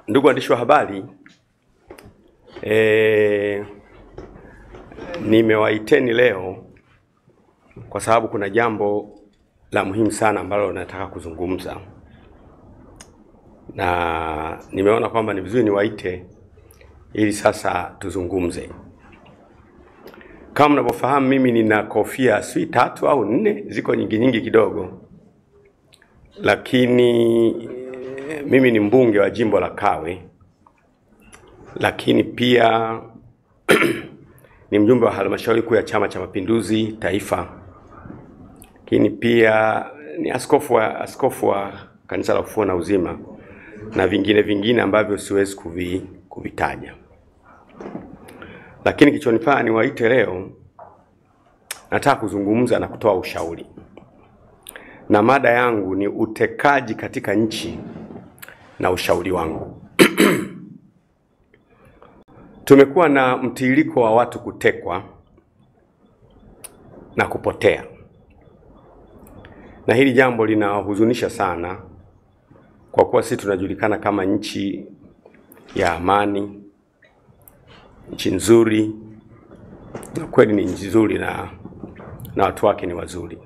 Ndugu waandishi wa habari, nimewaiteni leo kwa sababu kuna jambo la muhimu sana ambalo nataka kuzungumza. Na nimeona kwamba ni vizuri niwaite ili sasa tuzungumze. Kama mnavyofahamu, mimi nina kofia 3 au 4, ziko nyingi kidogo. Lakini mimi ni mbunge wa jimbo la Kawe, lakini pia ni mjumbe wa halmashauri kuu ya Chama cha Mapinduzi Taifa, lakini pia ni askofu wa Kanisa la Ufufuo na Uzima na vingine ambavyo siwezi kuvitaja. Lakini kichonifanya niwaite leo, nataka kuzungumza na kutoa ushauri. Na mada yangu ni utekaji katika nchi na ushauri wangu. Tumekuwa na mtiririko wa watu kutekwa na kupotea. Na hili jambo linahuzunisha sana, kwa kuwa sisi tunajulikana kama nchi ya amani, nchi nzuri, na kweli ni nchi nzuri na watu wake ni wazuri.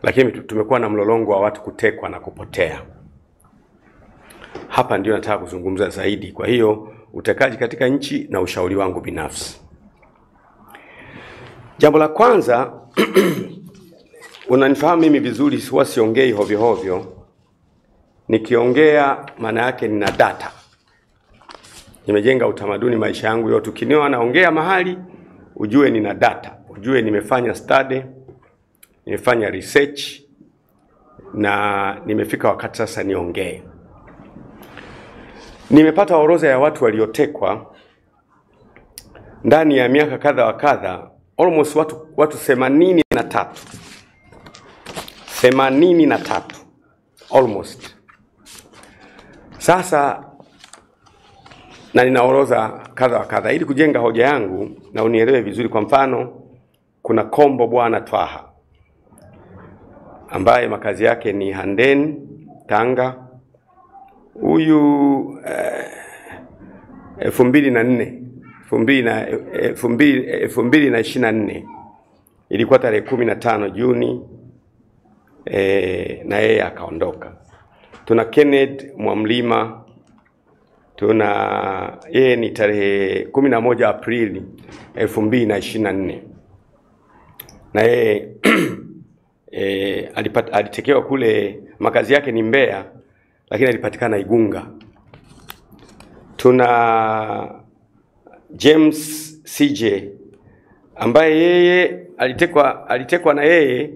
Lakini tumekuwa na mlolongo wa watu kutekwa na kupotea. Hapa ndio nataka kuzungumza zaidi. Kwa hiyo utekaji katika nchi na ushauri wangu binafsi. Jambo la kwanza, unanifahamu mimi vizuri, siongei hovyo. Nikiongea maana yake nina data. Nimejenga utamaduni maisha yangu yote. Ukiniona naongea mahali, ujue nina data. Ujue nimefanya study, nimefanya research, na nimefika wakati sasa niongee. Nimepata orodha ya watu waliotekwa ndani ya miaka kadha wa kadha, almost watu 83. 83 almost. Sasa na nina orodha kadha wa kadha ili kujenga hoja yangu na unielewe vizuri. Kwa mfano, kuna Kombo Bwana Twaha ambaye makazi yake ni Handeni, Tanga. Huyu 2024 ilikuwa tarehe 15 Juni, na yeye akaondoka. Tuna Kenneth Mwamlima, yeye ni tarehe 11 Aprili 2024, na yeye alitekewa kule, makazi yake ni Mbeya, lakini alipatikana Igunga. Tuna James CJ ambaye yeye alitekwa na yeye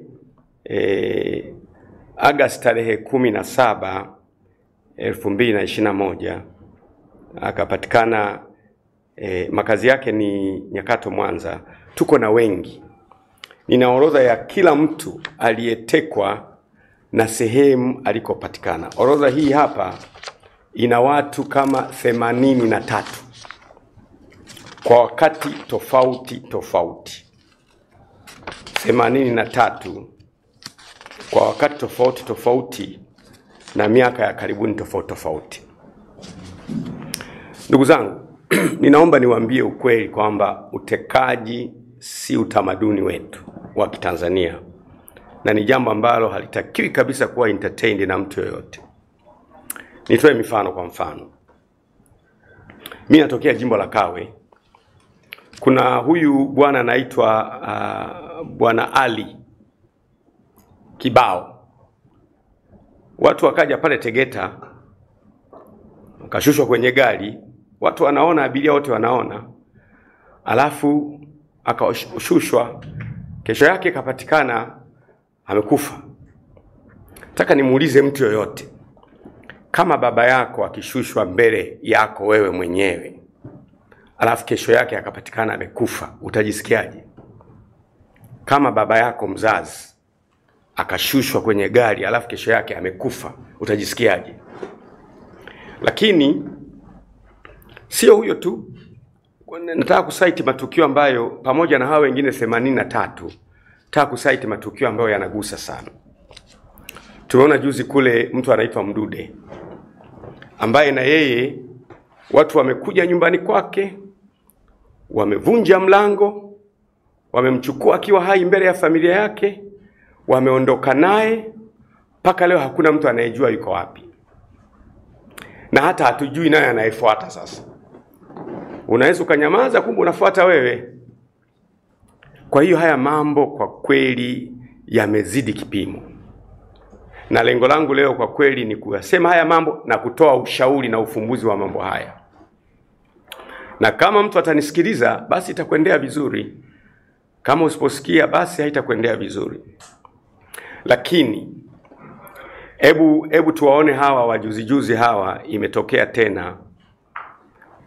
Agosti tarehe 17 2021, akapatikana, makazi yake ni Nyakato, Mwanza. Tuko na wengi. Nina orodha ya kila mtu aliyetekwa na sehemu alikopatikana. Orodha hii hapa ina watu kama 83 kwa wakati tofauti. 83 kwa wakati tofauti na miaka ya karibuni tofauti. Ndugu zangu, ninaomba niwaambie ukweli kwamba utekaji si utamaduni wetu wa Kitanzania, na ni jambo ambalo halitakiwi kabisa kuwa entertained na mtu yoyote. Nitoe mifano. Kwa mfano, mimi natokea jimbo la Kawe. Kuna huyu bwana anaitwa Bwana Ali Kibao. Watu wakaja pale Tegeta, wakashushwa kwenye gari, watu wanaona, abiria wote wanaona, alafu akashushwa. Kesho yake kapatikana amekufa. Nataka nimuulize mtu yoyote, kama baba yako akishushwa mbele yako wewe mwenyewe, alafu kesho yake akapatikana amekufa, utajisikiaje? Kama baba yako mzazi akashushwa kwenye gari alafu kesho yake amekufa, utajisikiaje? Lakini sio huyo tu. Nataka kusaiti matukio ambayo pamoja na hao wengine 83, nataka kusaiti matukio ambayo yanagusa sana. Tumeona juzi kule mtu anaitwa Mdude ambaye na yeye watu wamekuja nyumbani kwake, wamevunja mlango, wamemchukua akiwa hai mbele ya familia yake, wameondoka naye, mpaka leo hakuna mtu anayejua yuko wapi. Na hata hatujui naye anayefuata sasa. Unaweza ukanyamaza, kumbe unafuata wewe. Kwa hiyo haya mambo kwa kweli yamezidi kipimo. Na lengo langu leo kwa kweli ni kuyasema haya mambo na kutoa ushauri na ufumbuzi wa mambo haya. Na kama mtu atanisikiliza, basi itakwendea vizuri. Kama usiposikia, basi haitakwendea vizuri. Lakini hebu tuwaone hawa wajuzi hawa. Imetokea tena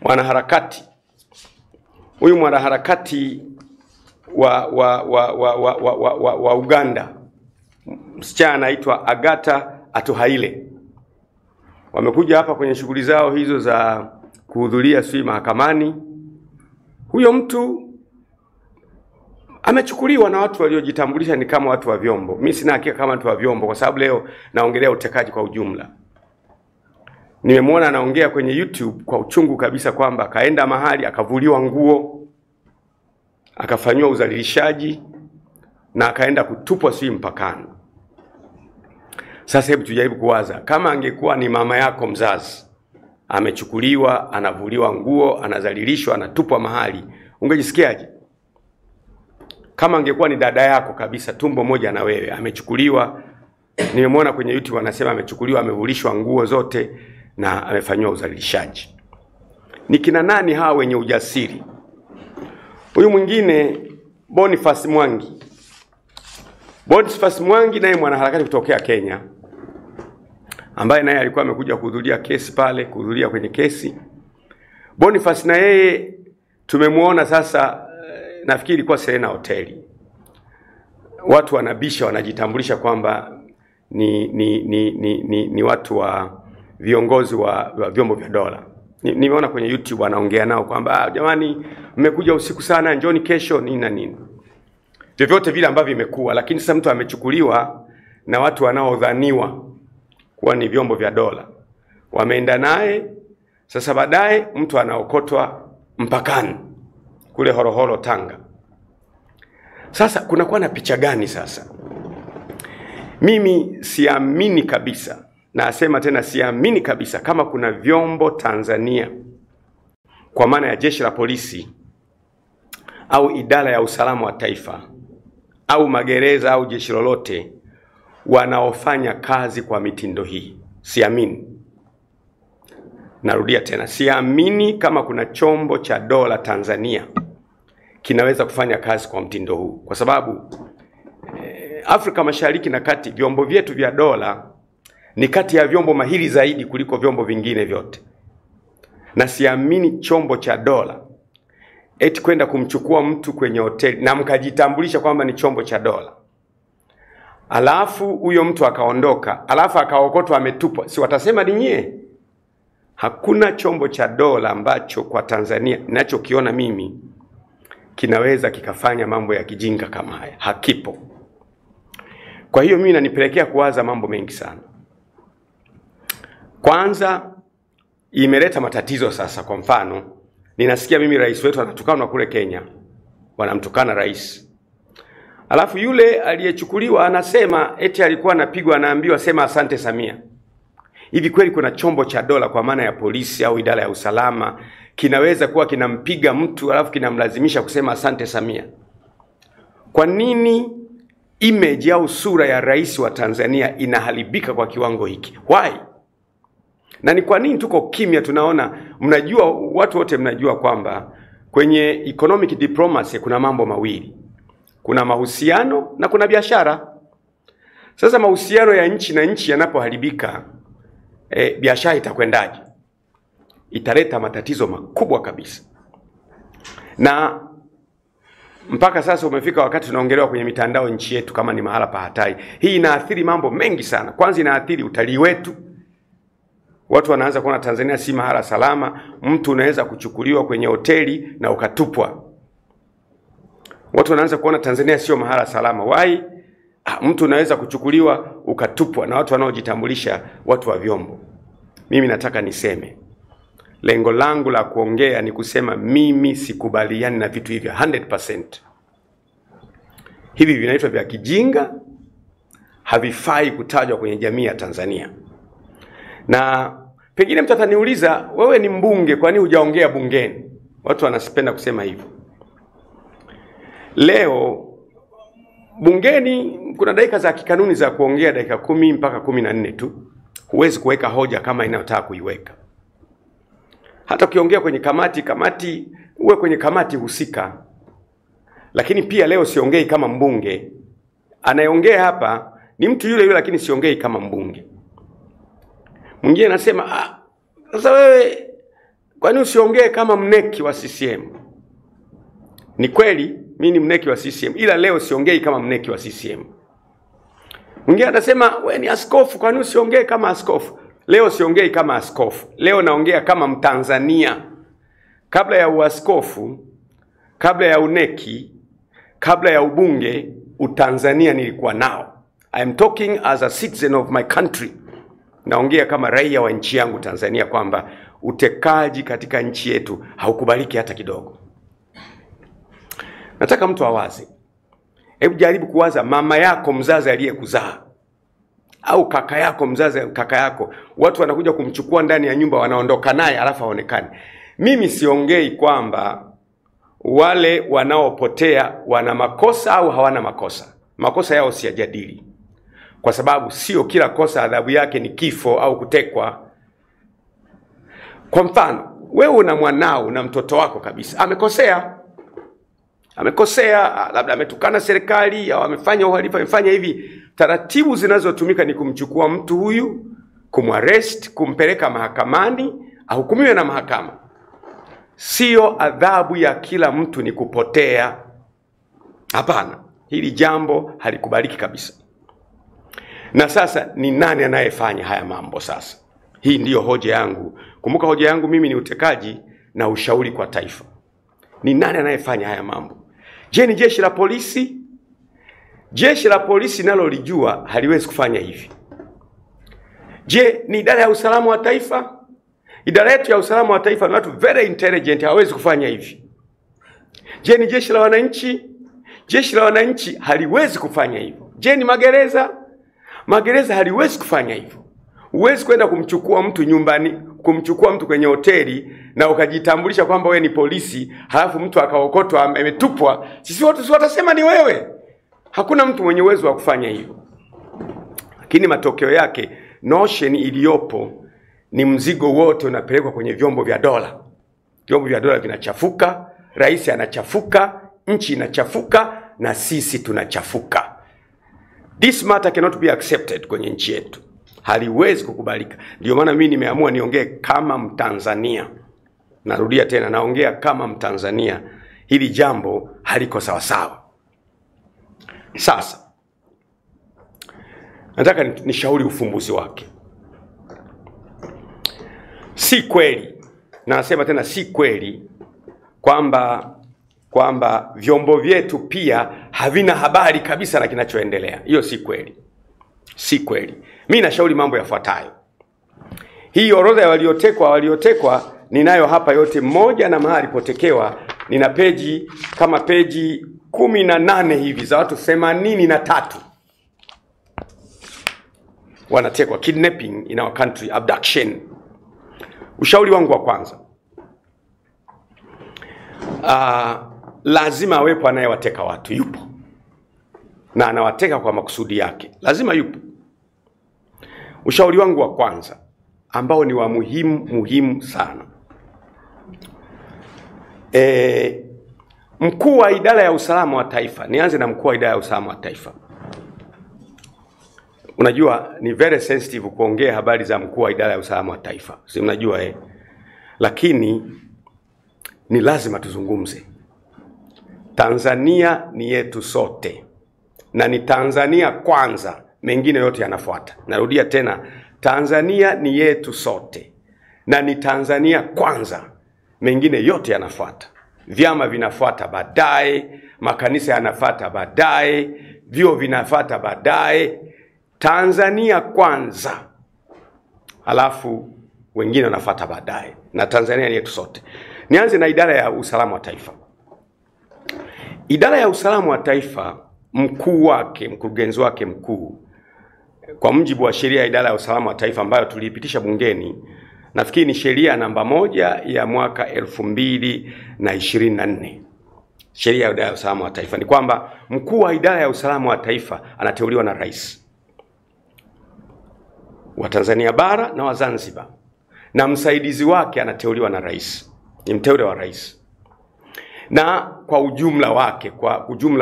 mwanaharakati. Huyu mwanaharakati wa Uganda, msichana anaitwa Agatha Atuhaire. Wamekuja hapa kwenye shughuli zao hizo za kuhudhuria mahakamani. Huyo mtu amechukuliwa na watu waliojitambulisha ni kama watu wa vyombo. Mimi sina hakika kama watu wa vyombo, kwa sababu leo naongelea utekaji kwa ujumla. Nimemwona anaongea kwenye YouTube kwa uchungu kabisa kwamba kaenda mahali akavuliwa nguo, akafanywa udhalilishaji na akaenda kutupwa mpakani. Sasa hebu tujaribu kuwaza, kama angekuwa ni mama yako mzazi, amechukuliwa, anavuliwa nguo, anadhalilishwa, anatupwa mahali, ungejisikiaje? Kama angekuwa ni dada yako kabisa, tumbo moja na wewe, amechukuliwa, nimemwona kwenye YouTube anasema amechukuliwa, amevulishwa nguo zote na amefanywa udhalilishaji. Ni kina nani hawa wenye ujasiri? Huyu mwingine Boniface Mwangi. Boniface Mwangi naye mwanaharakati kutokea Kenya, ambaye naye alikuwa amekuja kuhudhuria kesi pale, kuhudhuria kwenye kesi. Boniface na yeye tumemuona sasa, nafikiri ilikuwa Serena hoteli. Watu wanabisha, wanajitambulisha kwamba ni watu wa viongozi wa vyombo vya dola. Nimeona kwenye YouTube wanaongea nao kwamba jamani, mmekuja usiku sana, njoni kesho nini na nini. Vyovyote vile ambavyo imekuwa, lakini sasa mtu amechukuliwa na watu wanaodhaniwa kuwa ni vyombo vya dola. Wameenda naye, sasa baadaye mtu anaokotwa mpakani kule Horohoro, Tanga. Sasa kunakuwa na picha gani sasa? Mimi siamini kabisa, na asema tena siamini kabisa kama kuna vyombo Tanzania, kwa maana ya jeshi la polisi au idara ya usalama wa taifa au magereza au jeshi lolote, wanaofanya kazi kwa mitindo hii. Siamini. Narudia tena, siamini kama kuna chombo cha dola Tanzania kinaweza kufanya kazi kwa mtindo huu, kwa sababu Afrika Mashariki na Kati, vyombo vyetu vya dola ni kati ya vyombo mahiri zaidi kuliko vyombo vingine vyote. Na siamini chombo cha dola eti kwenda kumchukua mtu kwenye hoteli na mkajitambulisha kwamba ni chombo cha dola, alafu huyo mtu akaondoka, alafu akaokotwa, ametupwa, si watasema ni nyie? Hakuna chombo cha dola ambacho kwa Tanzania ninachokiona mimi kinaweza kikafanya mambo ya kijinga kama haya. Hakipo. Kwa hiyo mimi nanipelekea kuwaza mambo mengi sana. Kwanza, imeleta matatizo sasa. Kwa mfano, ninasikia mimi rais wetu anatukana kule Kenya, wanamtukana rais. Alafu yule aliyechukuliwa anasema eti alikuwa anapigwa, anaambiwa sema asante Samia. Hivi kweli kuna chombo cha dola kwa maana ya polisi au idara ya usalama kinaweza kuwa kinampiga mtu alafu kinamlazimisha kusema asante Samia? Kwa nini image au sura ya rais wa Tanzania inaharibika kwa kiwango hiki? Why? Na ni kwa nini tuko kimya? Tunaona, mnajua, watu wote mnajua kwamba kwenye economic diplomacy kuna mambo mawili. Kuna mahusiano na kuna biashara. Sasa mahusiano ya nchi na nchi yanapoharibika, biashara itakwendaje? Italeta matatizo makubwa kabisa. Na mpaka sasa umefika wakati tunaongelewa kwenye mitandao nchi yetu kama ni mahala pa hatari. Hii inaathiri mambo mengi sana. Kwanza inaathiri utalii wetu. Watu wanaanza kuona Tanzania si mahala salama. Mtu unaweza kuchukuliwa kwenye hoteli na ukatupwa. Watu wanaanza kuona Tanzania sio mahala salama. Why? Mtu unaweza kuchukuliwa ukatupwa na watu wanaojitambulisha watu wa vyombo. mimi nataka niseme, lengo langu la kuongea ni kusema mimi sikubaliani na vitu hivyo 100%. Hivi vinaitwa vya kijinga, havifai kutajwa kwenye jamii ya Tanzania. Na pengine mtu ataniuliza, wewe ni mbunge, kwa nini hujaongea bungeni? Watu wanapenda kusema hivyo. Leo bungeni kuna dakika za kikanuni za kuongea, dakika 10 mpaka 14 tu. Huwezi kuweka hoja kama inayotaka kuiweka. Hata ukiongea kwenye kamati uwe kwenye kamati husika. Lakini pia leo siongei kama mbunge. Anayeongea hapa ni mtu yule yule, lakini siongei kama mbunge. Mwingine anasema, sasa wewe kwa nini usiongee kama mneki wa CCM? Ni kweli mimi ni mneki wa CCM, ila leo siongei kama mneki wa CCM. Mwingine anasema, wewe ni askofu, kwa nini usiongee kama askofu? Leo siongei kama askofu. Leo naongea kama Mtanzania. Kabla ya uaskofu, kabla ya uneki, kabla ya ubunge, utanzania nilikuwa nao. I am talking as a citizen of my country. Naongea kama raia wa nchi yangu Tanzania, kwamba utekaji katika nchi yetu haukubaliki hata kidogo. Nataka mtu awaze. Hebu jaribu kuwaza mama yako mzazi aliyekuzaa, au kaka yako mzazi kaka yako, watu wanakuja kumchukua ndani ya nyumba, wanaondoka naye alafu haonekani. Mimi siongei kwamba wale wanaopotea wana makosa au hawana makosa. Makosa yao siyajadili, kwa sababu sio kila kosa adhabu yake ni kifo au kutekwa. Kwa mfano, wewe una mwanao na mtoto wako kabisa, amekosea, labda ametukana serikali au amefanya uhalifu, amefanya hivi. Taratibu zinazotumika ni kumchukua mtu huyu, kumarrest, kumpeleka mahakamani, ahukumiwe na mahakama. Sio adhabu ya kila mtu ni kupotea. Hapana, hili jambo halikubaliki kabisa. Na sasa ni nani anayefanya haya mambo sasa? Hii ndiyo hoja yangu. Kumbuka hoja yangu mimi ni utekaji na ushauri kwa taifa. Ni nani anayefanya haya mambo? Je, ni jeshi la polisi? Jeshi la polisi nalo lijua haliwezi kufanya hivi. Je, ni idara ya usalama wa taifa? Idara yetu ya usalama wa taifa ni watu very intelligent, hawezi kufanya hivi. Je, ni jeshi la wananchi? Jeshi la wananchi haliwezi kufanya hivyo. Je, ni magereza? Magereza haliwezi kufanya hivyo. Huwezi kwenda kumchukua mtu nyumbani, kumchukua mtu kwenye hoteli na ukajitambulisha kwamba wewe ni polisi, halafu mtu akaokotwa ametupwa. Sisi watu watasema ni wewe. Hakuna mtu mwenye uwezo wa kufanya hivyo. Lakini matokeo yake, notion iliyopo ni mzigo wote unapelekwa kwenye vyombo vya dola. Vyombo vya dola vinachafuka, rais anachafuka, nchi inachafuka, na sisi tunachafuka. This matter cannot be accepted kwenye nchi yetu. Haliwezi kukubalika. Ndio maana mimi nimeamua niongee kama Mtanzania. Narudia tena, naongea kama Mtanzania. Hili jambo haliko sawa sawa. Sasa nataka nishauri ufumbuzi wake. Si kweli, na nasema tena si kweli, kwamba vyombo vyetu pia havina habari kabisa na kinachoendelea. Hiyo si kweli. Si kweli. Mimi nashauri mambo yafuatayo. Hii orodha ya waliotekwa ninayo hapa yote, mmoja na mahali potekewa. Nina peji kama peji 18 hivi za watu 83 wanatekwa, kidnapping in our country, abduction. Ushauri wangu wa kwanza, lazima awepo anayewateka watu. Yupo, na anawateka kwa makusudi yake. Lazima yupo. Ushauri wangu wa kwanza, ambao ni wa muhimu sana. Mkuu wa idara ya usalama wa taifa, nianze na mkuu wa idara ya usalama wa taifa. Unajua ni very sensitive kuongea habari za mkuu wa idara ya usalama wa taifa. Si mnajua Lakini ni lazima tuzungumze. Tanzania ni yetu sote. Na ni Tanzania kwanza, mengine yote yanafuata. Narudia tena, Tanzania ni yetu sote. Na ni Tanzania kwanza, mengine yote yanafuata. Vyama vinafuata baadaye, makanisa yanafuata baadaye, vyuo vinafuata baadaye. Tanzania kwanza. Halafu wengine wanafuata baadaye, na Tanzania ni yetu sote. Nianze na idara ya usalama wa taifa. Idara ya usalama wa taifa, mkuu wake, mkurugenzi wake mkuu, kwa mujibu wa sheria ya idara ya usalama wa taifa ambayo tuliipitisha bungeni, nafikiri ni sheria namba 1 ya mwaka 2024. Sheria ya idara ya usalama wa taifa ni kwamba mkuu wa idara ya usalama wa taifa anateuliwa na rais wa Tanzania bara na wa Zanzibar, na msaidizi wake anateuliwa na rais, ni mteule wa rais. Na kwa ujumla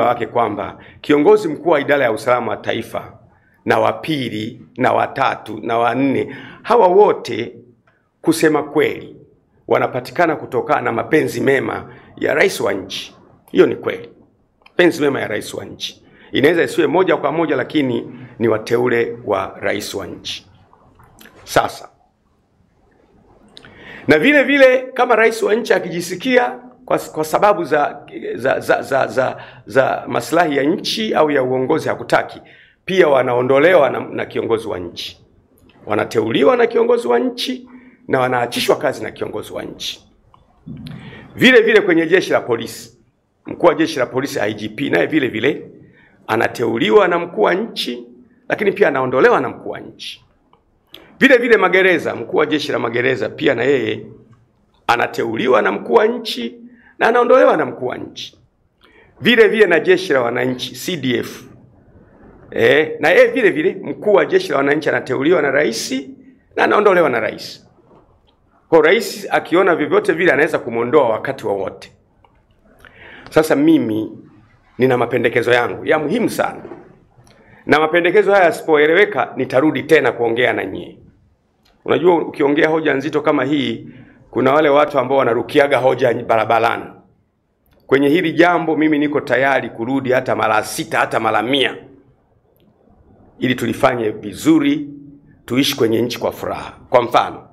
wake kwamba kiongozi mkuu wa idara ya usalama wa taifa na wa pili na wa tatu na wa nne, hawa wote kusema kweli wanapatikana kutokana na mapenzi mema ya rais wa nchi. Hiyo ni kweli, mapenzi mema ya rais wa nchi. Inaweza isiwe moja kwa moja, lakini ni wateule wa rais wa nchi. Sasa na vile vile kama rais wa nchi akijisikia kwa sababu za maslahi ya nchi au ya uongozi hakutaki, pia wanaondolewa na kiongozi wa nchi, wanateuliwa na kiongozi wa nchi na wanaachishwa kazi na kiongozi wa nchi. Vile vile kwenye jeshi la polisi, mkuu wa jeshi la polisi IGP naye vile vile anateuliwa na mkuu wa nchi, lakini pia anaondolewa na mkuu wa nchi. Vile vile magereza, mkuu wa jeshi la magereza pia na yeye anateuliwa na mkuu wa nchi na anaondolewa na mkuu wa nchi. Vile vile na jeshi la wananchi CDF, na yeye vile vile mkuu wa jeshi la wananchi anateuliwa na rais na anaondolewa na rais. Kwa rais akiona vyovyote vile anaweza kumuondoa wakati wowote. Sasa mimi nina mapendekezo yangu ya muhimu sana, na mapendekezo haya yasipoeleweka nitarudi tena kuongea na nyie. Unajua, ukiongea hoja nzito kama hii, kuna wale watu ambao wanarukiaga hoja barabarani. Kwenye hili jambo mimi niko tayari kurudi hata mara 6 hata mara 100, ili tulifanye vizuri, tuishi kwenye nchi kwa furaha. Kwa mfano,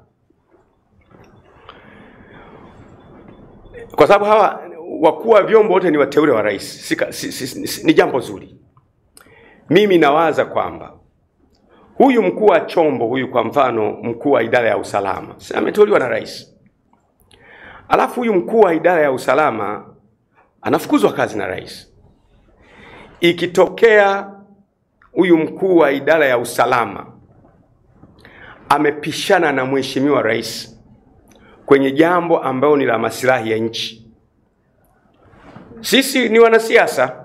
kwa sababu hawa wakuu wa vyombo wote ni wateule wa rais, ni jambo zuri. Mimi nawaza kwamba huyu mkuu wa chombo huyu, kwa mfano mkuu wa idara ya usalama, si ameteuliwa na rais, alafu huyu mkuu wa idara ya usalama anafukuzwa kazi na rais. Ikitokea huyu mkuu wa idara ya usalama amepishana na mheshimiwa rais kwenye jambo ambalo ni la maslahi ya nchi, sisi ni wanasiasa.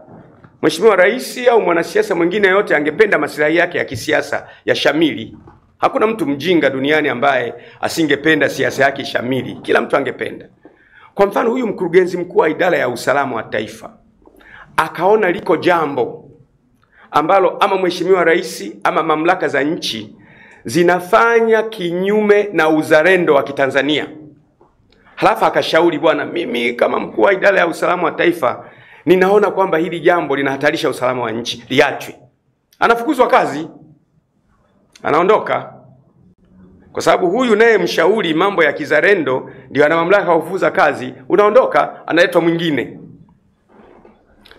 Mheshimiwa rais au mwanasiasa mwingine yote angependa maslahi yake ya kisiasa ya shamili. Hakuna mtu mjinga duniani ambaye asingependa siasa yake shamili. Kila mtu angependa. Kwa mfano, huyu mkurugenzi mkuu wa idara ya usalama wa taifa akaona liko jambo ambalo ama mheshimiwa rais ama mamlaka za nchi zinafanya kinyume na uzalendo wa Kitanzania. Halafu akashauri, bwana, mimi kama mkuu wa idara ya usalama wa taifa ninaona kwamba hili jambo linahatarisha usalama wa nchi, liachwe. Anafukuzwa kazi, anaondoka. Kwa sababu huyu naye mshauri mambo ya kizalendo ndio ana mamlaka ya kufukuza kazi, unaondoka, analetwa mwingine.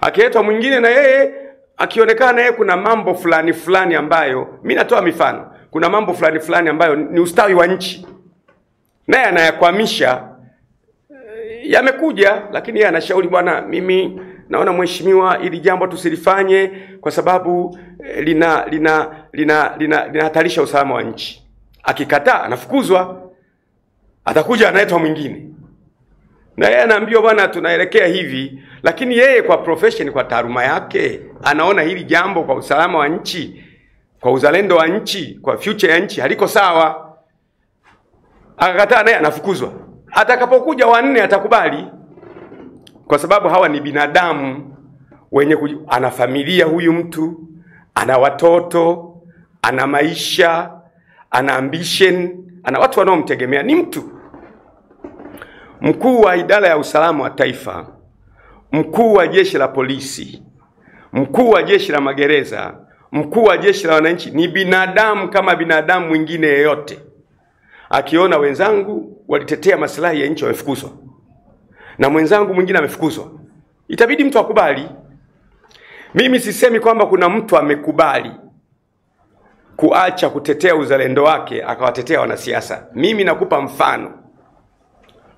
Akiletwa mwingine na yeye akionekana yeye kuna mambo fulani ambayo, mimi natoa mifano, kuna mambo fulani ambayo ni ustawi wa nchi, naye anayakwamisha, yamekuja, lakini yeye anashauri, bwana, mimi naona mheshimiwa ili jambo tusilifanye kwa sababu linahatarisha usalama wa nchi. Akikataa anafukuzwa, atakuja analetwa mwingine. Na yeye anaambiwa, bwana, tunaelekea hivi, lakini yeye kwa profession, kwa taaluma yake, anaona hili jambo kwa usalama wa nchi, kwa uzalendo wa nchi, kwa future ya nchi haliko sawa. Akakataa, naye anafukuzwa. Atakapokuja wanne atakubali, kwa sababu hawa ni binadamu wenye ana familia, huyu mtu ana watoto, ana maisha, ana ambition, ana watu wanaomtegemea, ni mtu. Mkuu wa idara ya usalama wa taifa, mkuu wa jeshi la polisi, mkuu wa jeshi la magereza, mkuu wa jeshi la wananchi ni binadamu kama binadamu mwingine yeyote. Akiona wenzangu walitetea maslahi ya nchi wamefukuzwa, na mwenzangu mwingine amefukuzwa, itabidi mtu akubali. Mimi sisemi kwamba kuna mtu amekubali kuacha kutetea uzalendo wake akawatetea wanasiasa. Mimi nakupa mfano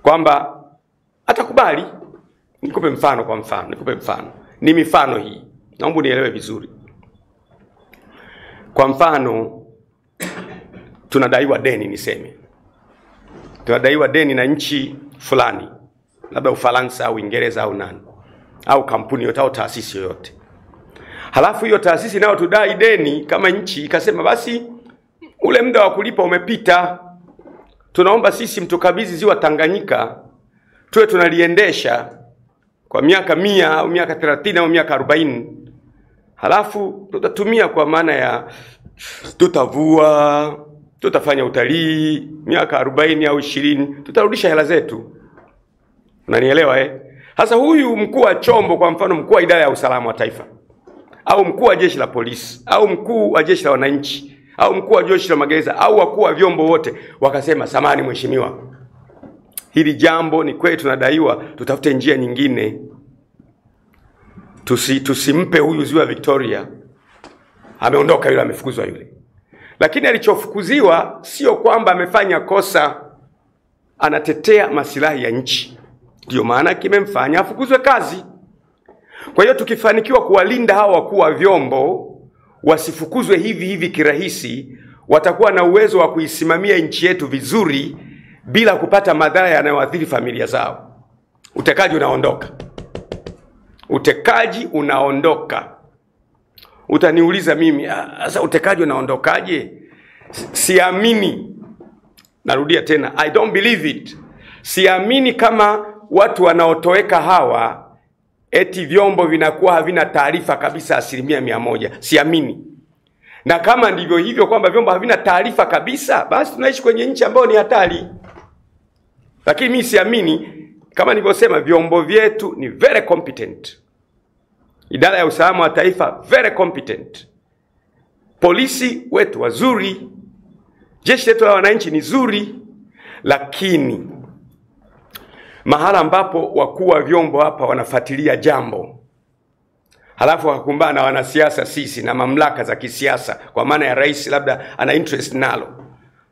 kwamba atakubali. Nikupe mfano. Ni mifano hii. Naomba nielewe vizuri. Kwa mfano, tunadaiwa deni niseme. Tunadaiwa deni na nchi fulani. Labda Ufaransa au Uingereza au nani. Au kampuni yoyote au taasisi yoyote. Halafu hiyo taasisi nayo tudai deni kama nchi ikasema basi ule muda wa kulipa umepita. Tunaomba sisi mtukabidhi ziwa Tanganyika tuwe tunaliendesha kwa miaka 100 au miaka 30 au miaka 40. Halafu tutatumia kwa maana ya tutavua, tutafanya utalii, miaka 40 au 20 tutarudisha hela zetu. Unanielewa Sasa huyu mkuu wa chombo, kwa mfano mkuu wa idara ya usalama wa taifa, au mkuu wa jeshi la polisi, au mkuu wa jeshi la wananchi, au mkuu wa jeshi la magereza, au wakuu wa vyombo wote wakasema, samahani mheshimiwa, hili jambo ni kweli tunadaiwa, tutafute njia nyingine. Tusimpe huyu ziwa Victoria. Ameondoka yule, amefukuzwa yule. Lakini alichofukuziwa sio kwamba amefanya kosa, anatetea maslahi ya nchi. Ndio maana kimemfanya afukuzwe kazi. Kwa hiyo tukifanikiwa kuwalinda hawa wakuu wa vyombo wasifukuzwe hivi kirahisi, watakuwa na uwezo wa kuisimamia nchi yetu vizuri bila kupata madhara yanayoathiri familia zao. Utekaji unaondoka. Utaniuliza mimi, sasa utekaji unaondokaje? Siamini. Narudia tena, I don't believe it. Siamini kama watu wanaotoweka hawa eti vyombo vinakuwa havina taarifa kabisa 100%. Siamini. Na kama ndivyo hivyo kwamba vyombo havina taarifa kabisa, basi tunaishi kwenye nchi ambayo ni hatari. Lakini mimi siamini. Kama nilivyosema, vyombo vyetu ni very competent. Idara ya usalama wa taifa very competent. Polisi wetu wazuri. Jeshi letu la wananchi ni zuri. Lakini mahala ambapo wakuu wa vyombo hapa wanafuatilia jambo, halafu wakakumbana na wanasiasa sisi na mamlaka za kisiasa, kwa maana ya rais labda ana interest nalo,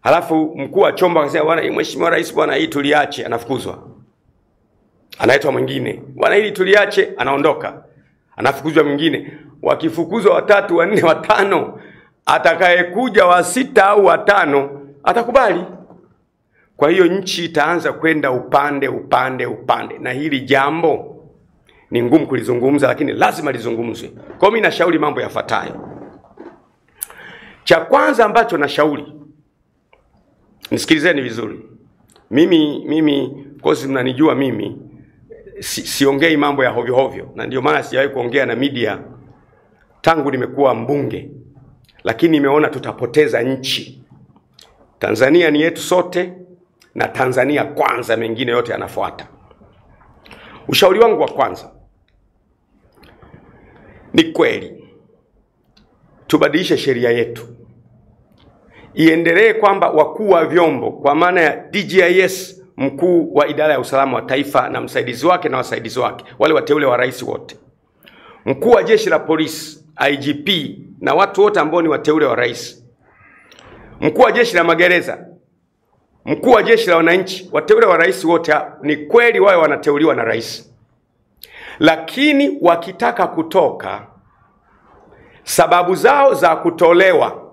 halafu mkuu wa chombo akasema, bwana mheshimiwa rais, bwana hii tuliache, anafukuzwa. Anaitwa mwingine, bwana hili tuliache, anaondoka. Anafukuzwa mwingine. Wakifukuzwa 3, 4, 5, atakayekuja wa 6 au wa 5 atakubali. Kwa hiyo nchi itaanza kwenda upande. Na hili jambo ni ngumu kulizungumza, lakini lazima lizungumzwe. Kwa hiyo mimi nashauri mambo yafuatayo. Cha kwanza ambacho nashauri, nisikilizeni vizuri. Mimi kozi mnanijua mimi siongei mambo ya hovyo, na ndio maana sijawahi kuongea na media tangu nimekuwa mbunge. Lakini nimeona tutapoteza nchi. Tanzania ni yetu sote, na Tanzania kwanza, mengine yote yanafuata. Ushauri wangu wa kwanza, ni kweli tubadilishe sheria yetu. Iendelee kwamba wakuu wa vyombo, kwa maana ya DGIS, mkuu wa idara ya usalama wa taifa na msaidizi wake na wasaidizi wake, wale wateule wa rais wote, mkuu wa jeshi la polisi IGP na watu wote ambao ni wateule wa rais, mkuu wa jeshi la magereza, mkuu wa jeshi la wananchi, wateule wa rais wote, ni kweli wao wanateuliwa na rais. Lakini wakitaka kutoka, sababu zao za kutolewa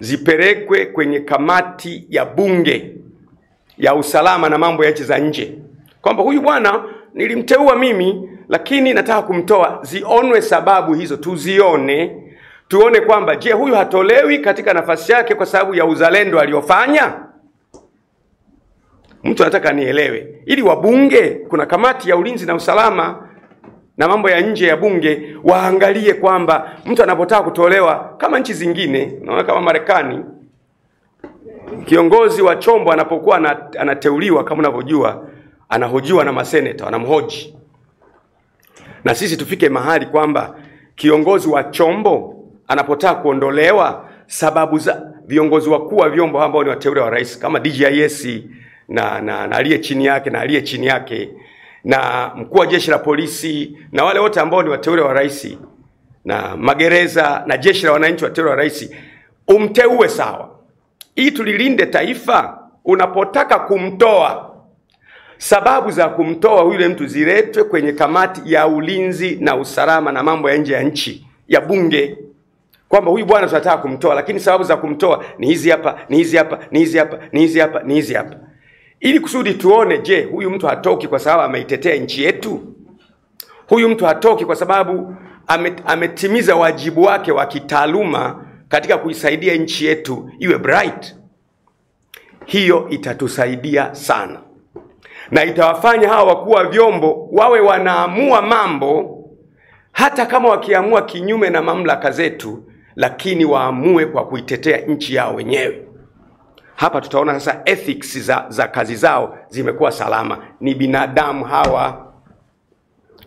zipelekwe kwenye kamati ya bunge ya usalama na mambo ya nchi za nje, kwamba huyu bwana nilimteua mimi lakini nataka kumtoa. Zionwe sababu hizo, tuzione, tuone kwamba je, huyu hatolewi katika nafasi yake kwa sababu ya uzalendo aliofanya? Mtu anataka nielewe. Ili wabunge, kuna kamati ya ulinzi na usalama na mambo ya nje ya bunge, waangalie kwamba mtu anapotaka kutolewa, kama nchi zingine, unaona kama Marekani, kiongozi wa chombo anapokuwa anateuliwa, kama unavyojua, anahojiwa na maseneta, wanamhoji. Na sisi tufike mahali kwamba kiongozi wa chombo anapotaka kuondolewa, sababu za viongozi wakuu wa vyombo ambao ni wateule wa rais, kama DGIS na aliye chini yake na aliye chini yake, na mkuu wa jeshi la polisi na wale wote ambao ni wateule wa rais, na magereza na jeshi la wananchi wateule wa rais, umteue sawa. Ili tulilinde taifa, unapotaka kumtoa, sababu za kumtoa yule mtu ziletwe kwenye kamati ya ulinzi na usalama na mambo ya nje ya nchi ya bunge, kwamba huyu bwana tunataka kumtoa, lakini sababu za kumtoa ni hizi hapa, ni hizi hapa, ni hizi hapa, ni hizi hapa, ni hizi hapa, ili kusudi tuone, je, huyu mtu hatoki kwa sababu ameitetea nchi yetu? Huyu mtu hatoki kwa sababu ametimiza wajibu wake wa kitaaluma katika kuisaidia nchi yetu iwe bright? Hiyo itatusaidia sana, na itawafanya hawa wakuu wa vyombo wawe wanaamua mambo, hata kama wakiamua kinyume na mamlaka zetu, lakini waamue kwa kuitetea nchi yao wenyewe. Hapa tutaona sasa ethics za kazi zao zimekuwa salama. Ni binadamu hawa.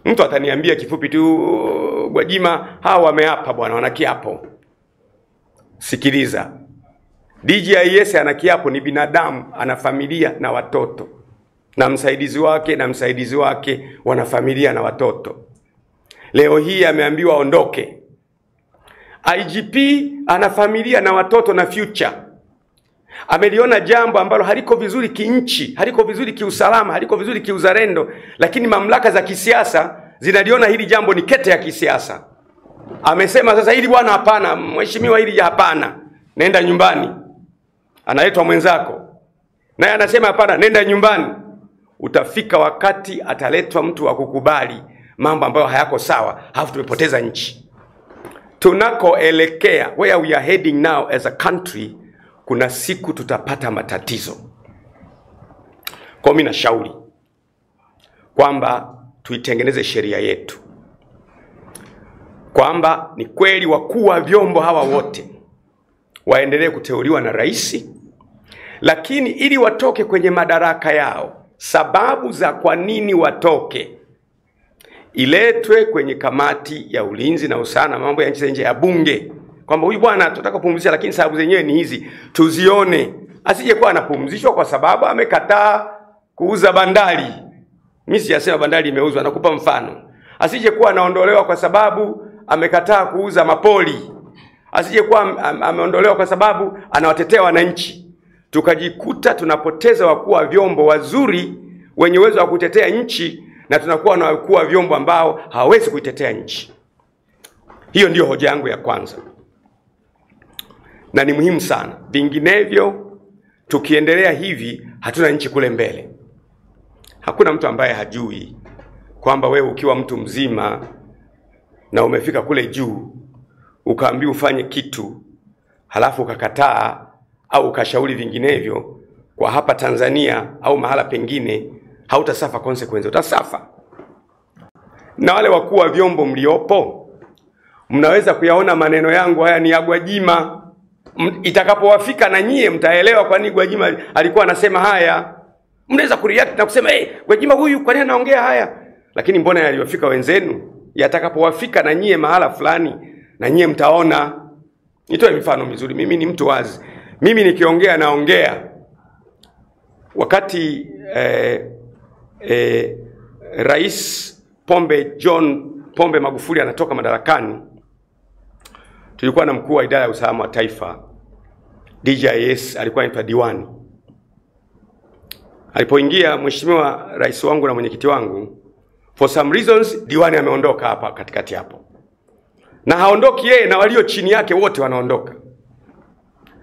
Mtu ataniambia kifupi tu, Gwajima, hawa wameapa bwana, wana kiapo. Sikiliza, DJIS ana kiapo, ni binadamu, ana familia na watoto, na msaidizi wake wana familia na watoto. Leo hii ameambiwa aondoke. IGP ana familia na watoto na future. Ameliona jambo ambalo haliko vizuri kinchi, haliko vizuri kiusalama, haliko vizuri kiuzalendo, lakini mamlaka za kisiasa zinaliona hili jambo ni kete ya kisiasa. Amesema sasa, hili bwana hapana, mheshimiwa, hili hapana, nenda nyumbani. Analetwa mwenzako, naye anasema hapana, nenda nyumbani. Utafika wakati ataletwa mtu wa kukubali mambo ambayo hayako sawa, halafu tumepoteza nchi. Tunakoelekea, where we are heading now as a country, kuna siku tutapata matatizo. Kwa mimi nashauri kwamba tuitengeneze sheria yetu, kwamba ni kweli wakuu wa vyombo hawa wote waendelee kuteuliwa na rais, lakini ili watoke kwenye madaraka yao, sababu za kwa nini watoke iletwe kwenye kamati ya ulinzi na usalama mambo ya nchi nje ya bunge, kwamba huyu bwana tunataka kupumzisha, lakini sababu zenyewe ni hizi, tuzione. Asije kuwa anapumzishwa kwa sababu amekataa kuuza bandari. Mimi sijasema bandari imeuzwa, nakupa mfano. Asije kuwa anaondolewa kwa sababu amekataa kuuza mapoli. Asije kuwa ameondolewa kwa sababu anawatetea wananchi. Tukajikuta tunapoteza wakuu wa vyombo wazuri wenye uwezo wa kutetea nchi, na tunakuwa na wakuu wa vyombo ambao hawawezi kuitetea nchi. Hiyo ndiyo hoja yangu ya kwanza, na ni muhimu sana. Vinginevyo tukiendelea hivi, hatuna nchi kule mbele. Hakuna mtu ambaye hajui kwamba wewe ukiwa mtu mzima na umefika kule juu, ukaambiwa ufanye kitu, halafu ukakataa au ukashauri vinginevyo, kwa hapa Tanzania au mahala pengine, hautasafa consequence, utasafa. Na wale wakuu wa vyombo mliopo, mnaweza kuyaona maneno yangu haya ni ya Gwajima. Itakapowafika na nyie mtaelewa kwa nini Gwajima alikuwa anasema haya. Mnaweza kureact na kusema, Gwajima huyu kwa nini anaongea haya? Lakini mbona yaliwafika wenzenu? Yatakapowafika na nyie mahala fulani, na nyie mtaona. Nitoe mifano mizuri. Mimi ni mtu wazi. Mimi nikiongea naongea. Wakati Rais John Pombe Magufuli anatoka madarakani, tulikuwa na mkuu wa idara ya usalama wa taifa, DJIS, alikuwa anaitwa Diwani. Alipoingia mheshimiwa rais wangu na mwenyekiti wangu, for some reasons Diwani ameondoka hapa katikati hapo. Na haondoki yeye, na walio chini yake wote wanaondoka.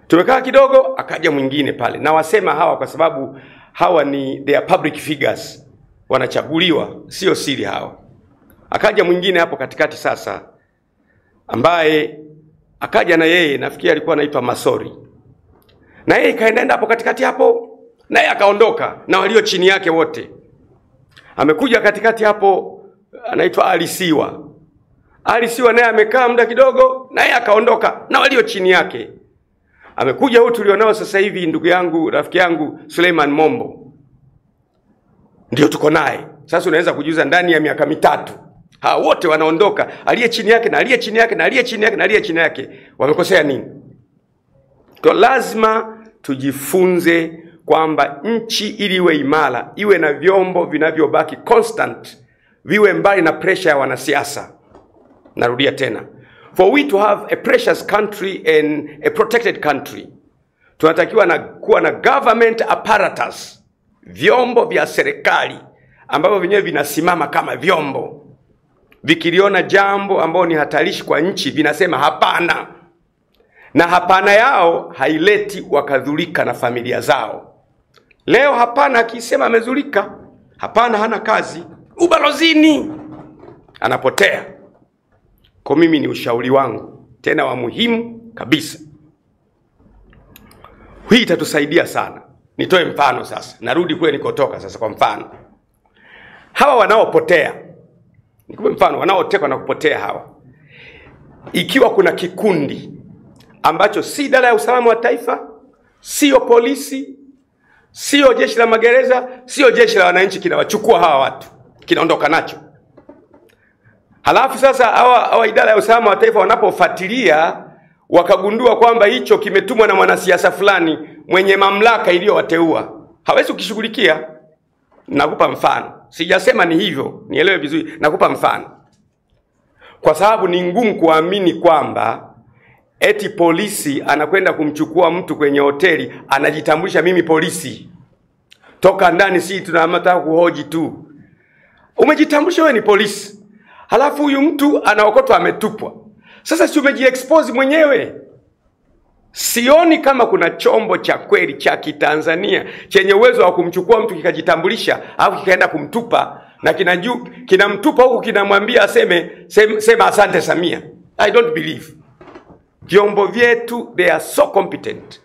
Tumekaa kidogo, akaja mwingine pale. Na wasema hawa kwa sababu hawa they are public figures, wanachaguliwa, sio siri hawa. Akaja mwingine hapo katikati sasa, ambaye akaja na yeye, nafikiri alikuwa anaitwa Masori. Na yeye kaenda hapo katikati hapo, na yeye akaondoka na walio chini yake wote. Amekuja katikati hapo, anaitwa Alisiwa. Alisiwa naye amekaa muda kidogo, na yeye akaondoka na walio chini yake. Amekuja huyu tulionao sasa hivi, ndugu yangu, rafiki yangu Suleiman Mombo, ndio tuko naye sasa. Unaweza kujiuza ndani ya miaka mitatu hawa wote wanaondoka, aliye chini yake na aliye chini yake na aliye chini yake na aliye chini yake. Wamekosea nini? Kwa lazima tujifunze kwamba nchi ili iwe imara, iwe na vyombo vinavyobaki constant, viwe mbali na pressure ya wanasiasa. Narudia tena, For we to have a precious country and a protected country, tunatakiwa kuwa na government apparatus, vyombo vya serikali ambavyo vyenyewe vinasimama kama vyombo. Vikiliona jambo ambalo ni hatarishi kwa nchi, vinasema hapana. Na hapana yao haileti wakadhulika na familia zao. Leo hapana akisema amezulika, hapana hana kazi, ubalozini anapotea. Kwa mimi ni ushauri wangu, tena wa muhimu kabisa. Hii itatusaidia sana. Nitoe mfano sasa. Narudi kule nikotoka sasa kwa mfano. Hawa wanaopotea. Nikupe mfano wanaotekwa na kupotea hawa. Ikiwa kuna kikundi ambacho si idara ya usalama wa taifa, sio polisi, sio jeshi la magereza, sio jeshi la wananchi, kinawachukua hawa watu, kinaondoka nacho. Halafu sasa hawa idara ya usalama wa taifa wanapofuatilia wakagundua kwamba hicho kimetumwa na mwanasiasa fulani mwenye mamlaka iliyowateua, hawezi kukishughulikia. Nakupa mfano. Sijasema ni hivyo, nielewe vizuri. Nakupa mfano. Kwa sababu ni ngumu kuamini kwamba eti polisi anakwenda kumchukua mtu kwenye hoteli, anajitambulisha mimi polisi. Toka ndani si tunataka kuhoji tu. Umejitambulisha wewe ni polisi. Halafu huyu mtu anaokotwa ametupwa. Sasa si umejiexpose mwenyewe? Sioni kama kuna chombo cha kweli cha Kitanzania chenye uwezo wa kumchukua mtu kikajitambulisha au kikaenda kumtupa na kinamtupa huku kinamwambia sema asante Samia. I don't believe. Vyombo vyetu they are so competent.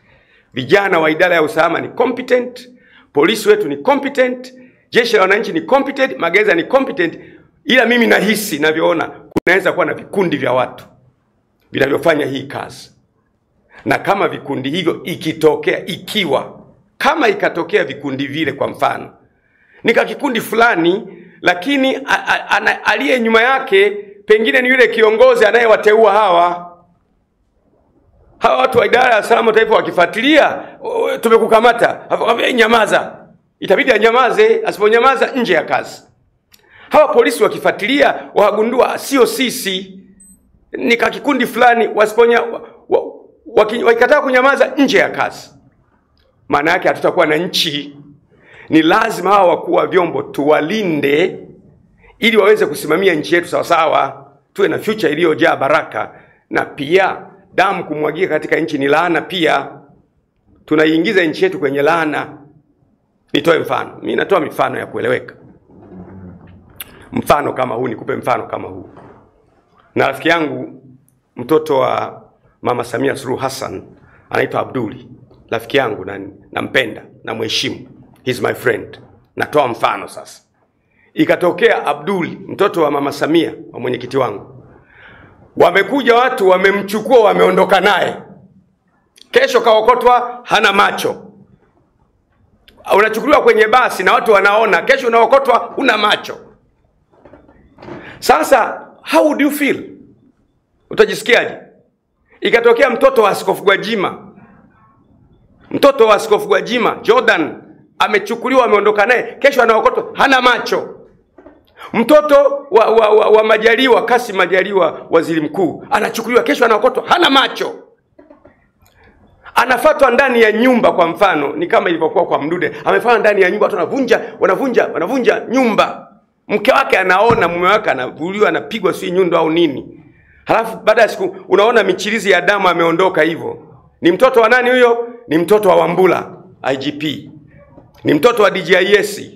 Vijana wa idara ya usalama ni competent, polisi wetu ni competent, jeshi la wananchi ni competent, magereza ni competent. Ila mimi nahisi navyoona kunaweza kuwa na vikundi vya watu vinavyofanya hii kazi. Na kama vikundi hivyo kama ikatokea vikundi vile, kwa mfano nika kikundi fulani, lakini aliye nyuma yake pengine ni yule kiongozi anayewateua hawa watu wa idara ya usalama taifa, wakifuatilia tumekukamata, nyamaza, itabidi anyamaze. Asiponyamaza nje ya kazi. Hawa polisi wakifuatilia wagundua sio sisi, nika kikundi fulani, wakikataa kunyamaza nje ya kazi, maana yake hatutakuwa na nchi. Ni lazima hawa wakuu wa vyombo tuwalinde ili waweze kusimamia nchi yetu sawa sawa, tuwe na future iliyojaa baraka. Na pia damu kumwagia katika nchi ni laana pia. Tunaiingiza nchi yetu kwenye laana. Nitoe mfano. Mimi natoa mifano ya kueleweka. Mfano kama huu, nikupe mfano kama huu. Na rafiki yangu mtoto wa Mama Samia Suluhu Hassan anaitwa Abduli. Rafiki yangu nampenda na mheshimu. He's my friend. Natoa mfano sasa. Ikatokea Abduli mtoto wa Mama Samia, wa mwenyekiti wangu, wamekuja watu wamemchukua, wameondoka naye. Kesho kaokotwa hana macho. Unachukuliwa kwenye basi na watu wanaona, kesho unaokotwa huna macho. Sasa how would you feel? Utajisikiaje? Ikatokea mtoto wa Askofu Gwajima. Mtoto wa Askofu Gwajima, Jordan, amechukuliwa, ameondoka naye, kesho anaokotwa hana macho. Mtoto wa Majaliwa, Kassim Majaliwa, waziri mkuu, anachukuliwa, kesho anaokotwa hana macho. Anafuatwa ndani ya nyumba, kwa mfano ni kama ilivyokuwa kwa Mdude. Amefuatwa ndani ya nyumba, watu wanavunja nyumba. Mke wake anaona, mume wake anavuliwa, anapigwa si nyundo au nini. Halafu baada ya siku unaona michirizi ya damu, ameondoka hivyo. Ni mtoto wa nani huyo? Ni mtoto wa Wambura IGP. Ni mtoto wa DJIS.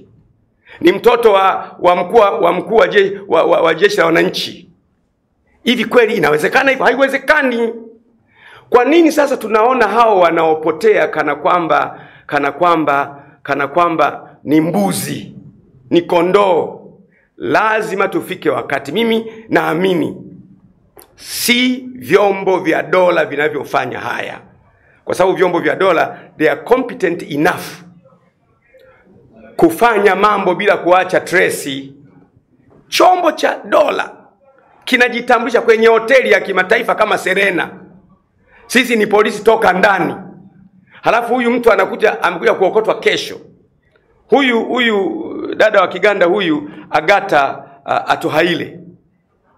Ni mtoto wa mkuu wa jeshi la wananchi. Hivi kweli inawezekana hivyo? Haiwezekani. Kwa nini sasa tunaona hao wanaopotea kana kwamba ni mbuzi, ni kondoo? Lazima tufike wakati, mimi naamini si vyombo vya dola vinavyofanya haya, kwa sababu vyombo vya dola they are competent enough kufanya mambo bila kuacha trace. Chombo cha dola kinajitambulisha kwenye hoteli ya kimataifa kama Serena, sisi ni polisi toka ndani. Halafu huyu mtu amekuja kuokotwa kesho. Huyu dada wa Kiganda huyu Agatha Atuhaire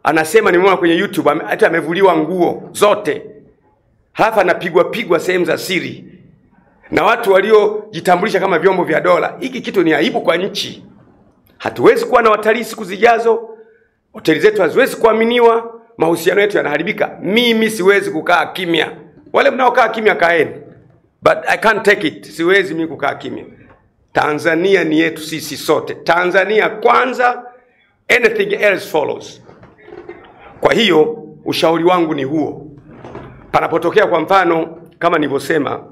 anasema nimeona kwenye YouTube hata amevuliwa nguo zote. Halafu anapigwa sehemu za siri na watu waliojitambulisha kama vyombo vya dola. Hiki kitu ni aibu kwa nchi. Hatuwezi kuwa na watalii siku zijazo. Hoteli zetu haziwezi kuaminiwa, mahusiano yetu yanaharibika. Mimi siwezi kukaa kimya. Wale mnaokaa kimya kaeni. But I can't take it. Siwezi mimi kukaa kimya. Tanzania ni yetu sisi sote. Tanzania kwanza, anything else follows. Kwa hiyo ushauri wangu ni huo. Panapotokea kwa mfano kama nilivyosema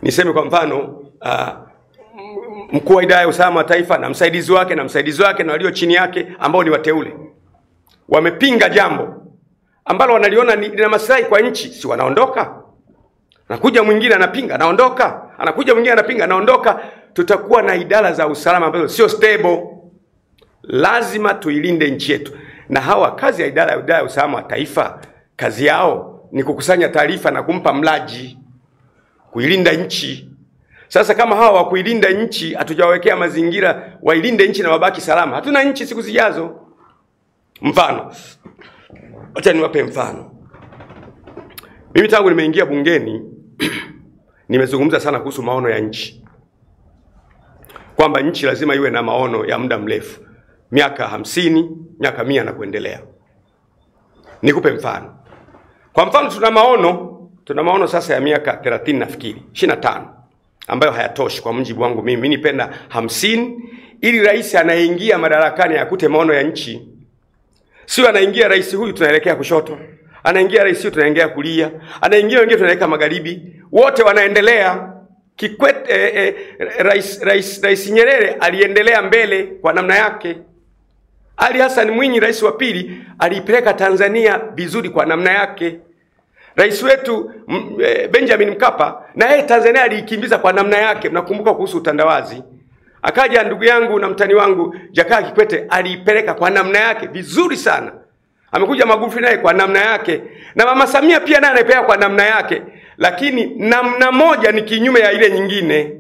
niseme kwa mfano mkuu wa idara ya usalama wa taifa na msaidizi wake na walio chini yake ambao ni wateule wamepinga jambo ambalo wanaliona lina maslahi kwa nchi, si wanaondoka? Anakuja mwingine anapinga, anaondoka. Anakuja mwingine anapinga, anaondoka. Tutakuwa na idara za usalama ambazo sio stable. Lazima tuilinde nchi yetu. Na hawa kazi ya idara ya usalama wa taifa, kazi yao ni kukusanya taarifa na kumpa mlaji, kuilinda nchi. Sasa kama hawa wa kuilinda nchi hatujawekea mazingira wailinde nchi na wabaki salama, hatuna nchi siku zijazo. Mfano, acha niwape mfano. Mimi tangu nimeingia bungeni nimezungumza sana kuhusu maono ya nchi, kwamba nchi lazima iwe na maono ya muda mrefu, miaka 50, miaka 100 na kuendelea. Nikupe mfano. Kwa mfano tuna maono sasa ya miaka 30 nafikiri, 25, ambayo hayatoshi kwa mjibu wangu mimi. Mimi nipenda 50 ili rais anayeingia madarakani akute maono ya nchi. Sio anaingia rais huyu tunaelekea kushoto, anaingia rais huyu tunaelekea kulia, anaingia wengine tunaelekea magharibi, wote wanaendelea. Kikwete rais Nyerere aliendelea mbele kwa namna yake. Ali Hassan Mwinyi rais wa pili alipeleka Tanzania vizuri kwa namna yake. Rais wetu Benjamin Mkapa na yeye Tanzania aliikimbiza kwa namna yake. Mnakumbuka kuhusu utandawazi. Akaja ndugu yangu na mtani wangu Jakaya Kikwete aliipeleka kwa namna yake vizuri sana. Amekuja Magufuli naye kwa namna yake, na Mama Samia pia naye anaipeleka kwa namna yake. Lakini namna moja ni kinyume ya ile nyingine.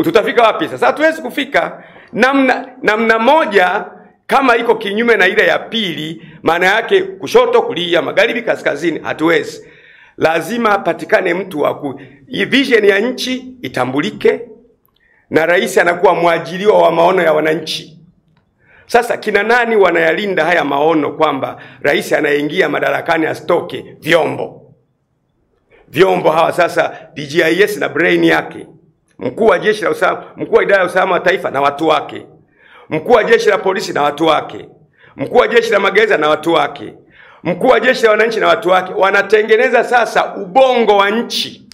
Tutafika wapi sasa? Hatuwezi kufika. Namna moja kama iko kinyume na ile ya pili, maana yake kushoto, kulia, magharibi, kaskazini, hatuwezi. Lazima patikane mtu wa vision ya nchi itambulike, na rais anakuwa mwajiriwa wa maono ya wananchi. Sasa kina nani wanayalinda haya maono, kwamba rais anayeingia madarakani asitoke? Vyombo hawa sasa, DGIS na brain yake, mkuu wa jeshi la usalama, mkuu wa idara ya usalama wa taifa na watu wake, mkuu wa jeshi la polisi na watu wake, mkuu wa jeshi la magereza na watu wake, mkuu wa jeshi la wananchi na watu wake, wanatengeneza sasa ubongo wa nchi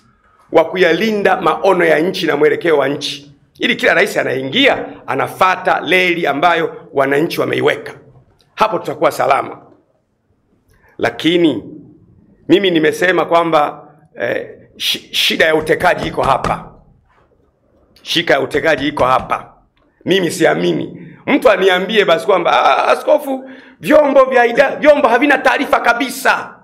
wa kuyalinda maono ya nchi na mwelekeo wa nchi, ili kila rais anaingia anafata leli ambayo wananchi wameiweka. Hapo tutakuwa salama. Lakini mimi nimesema kwamba shida ya utekaji iko hapa. Shika ya utekaji iko hapa. Mimi siamini mtu aniambie basi kwamba askofu, vyombo havina taarifa kabisa.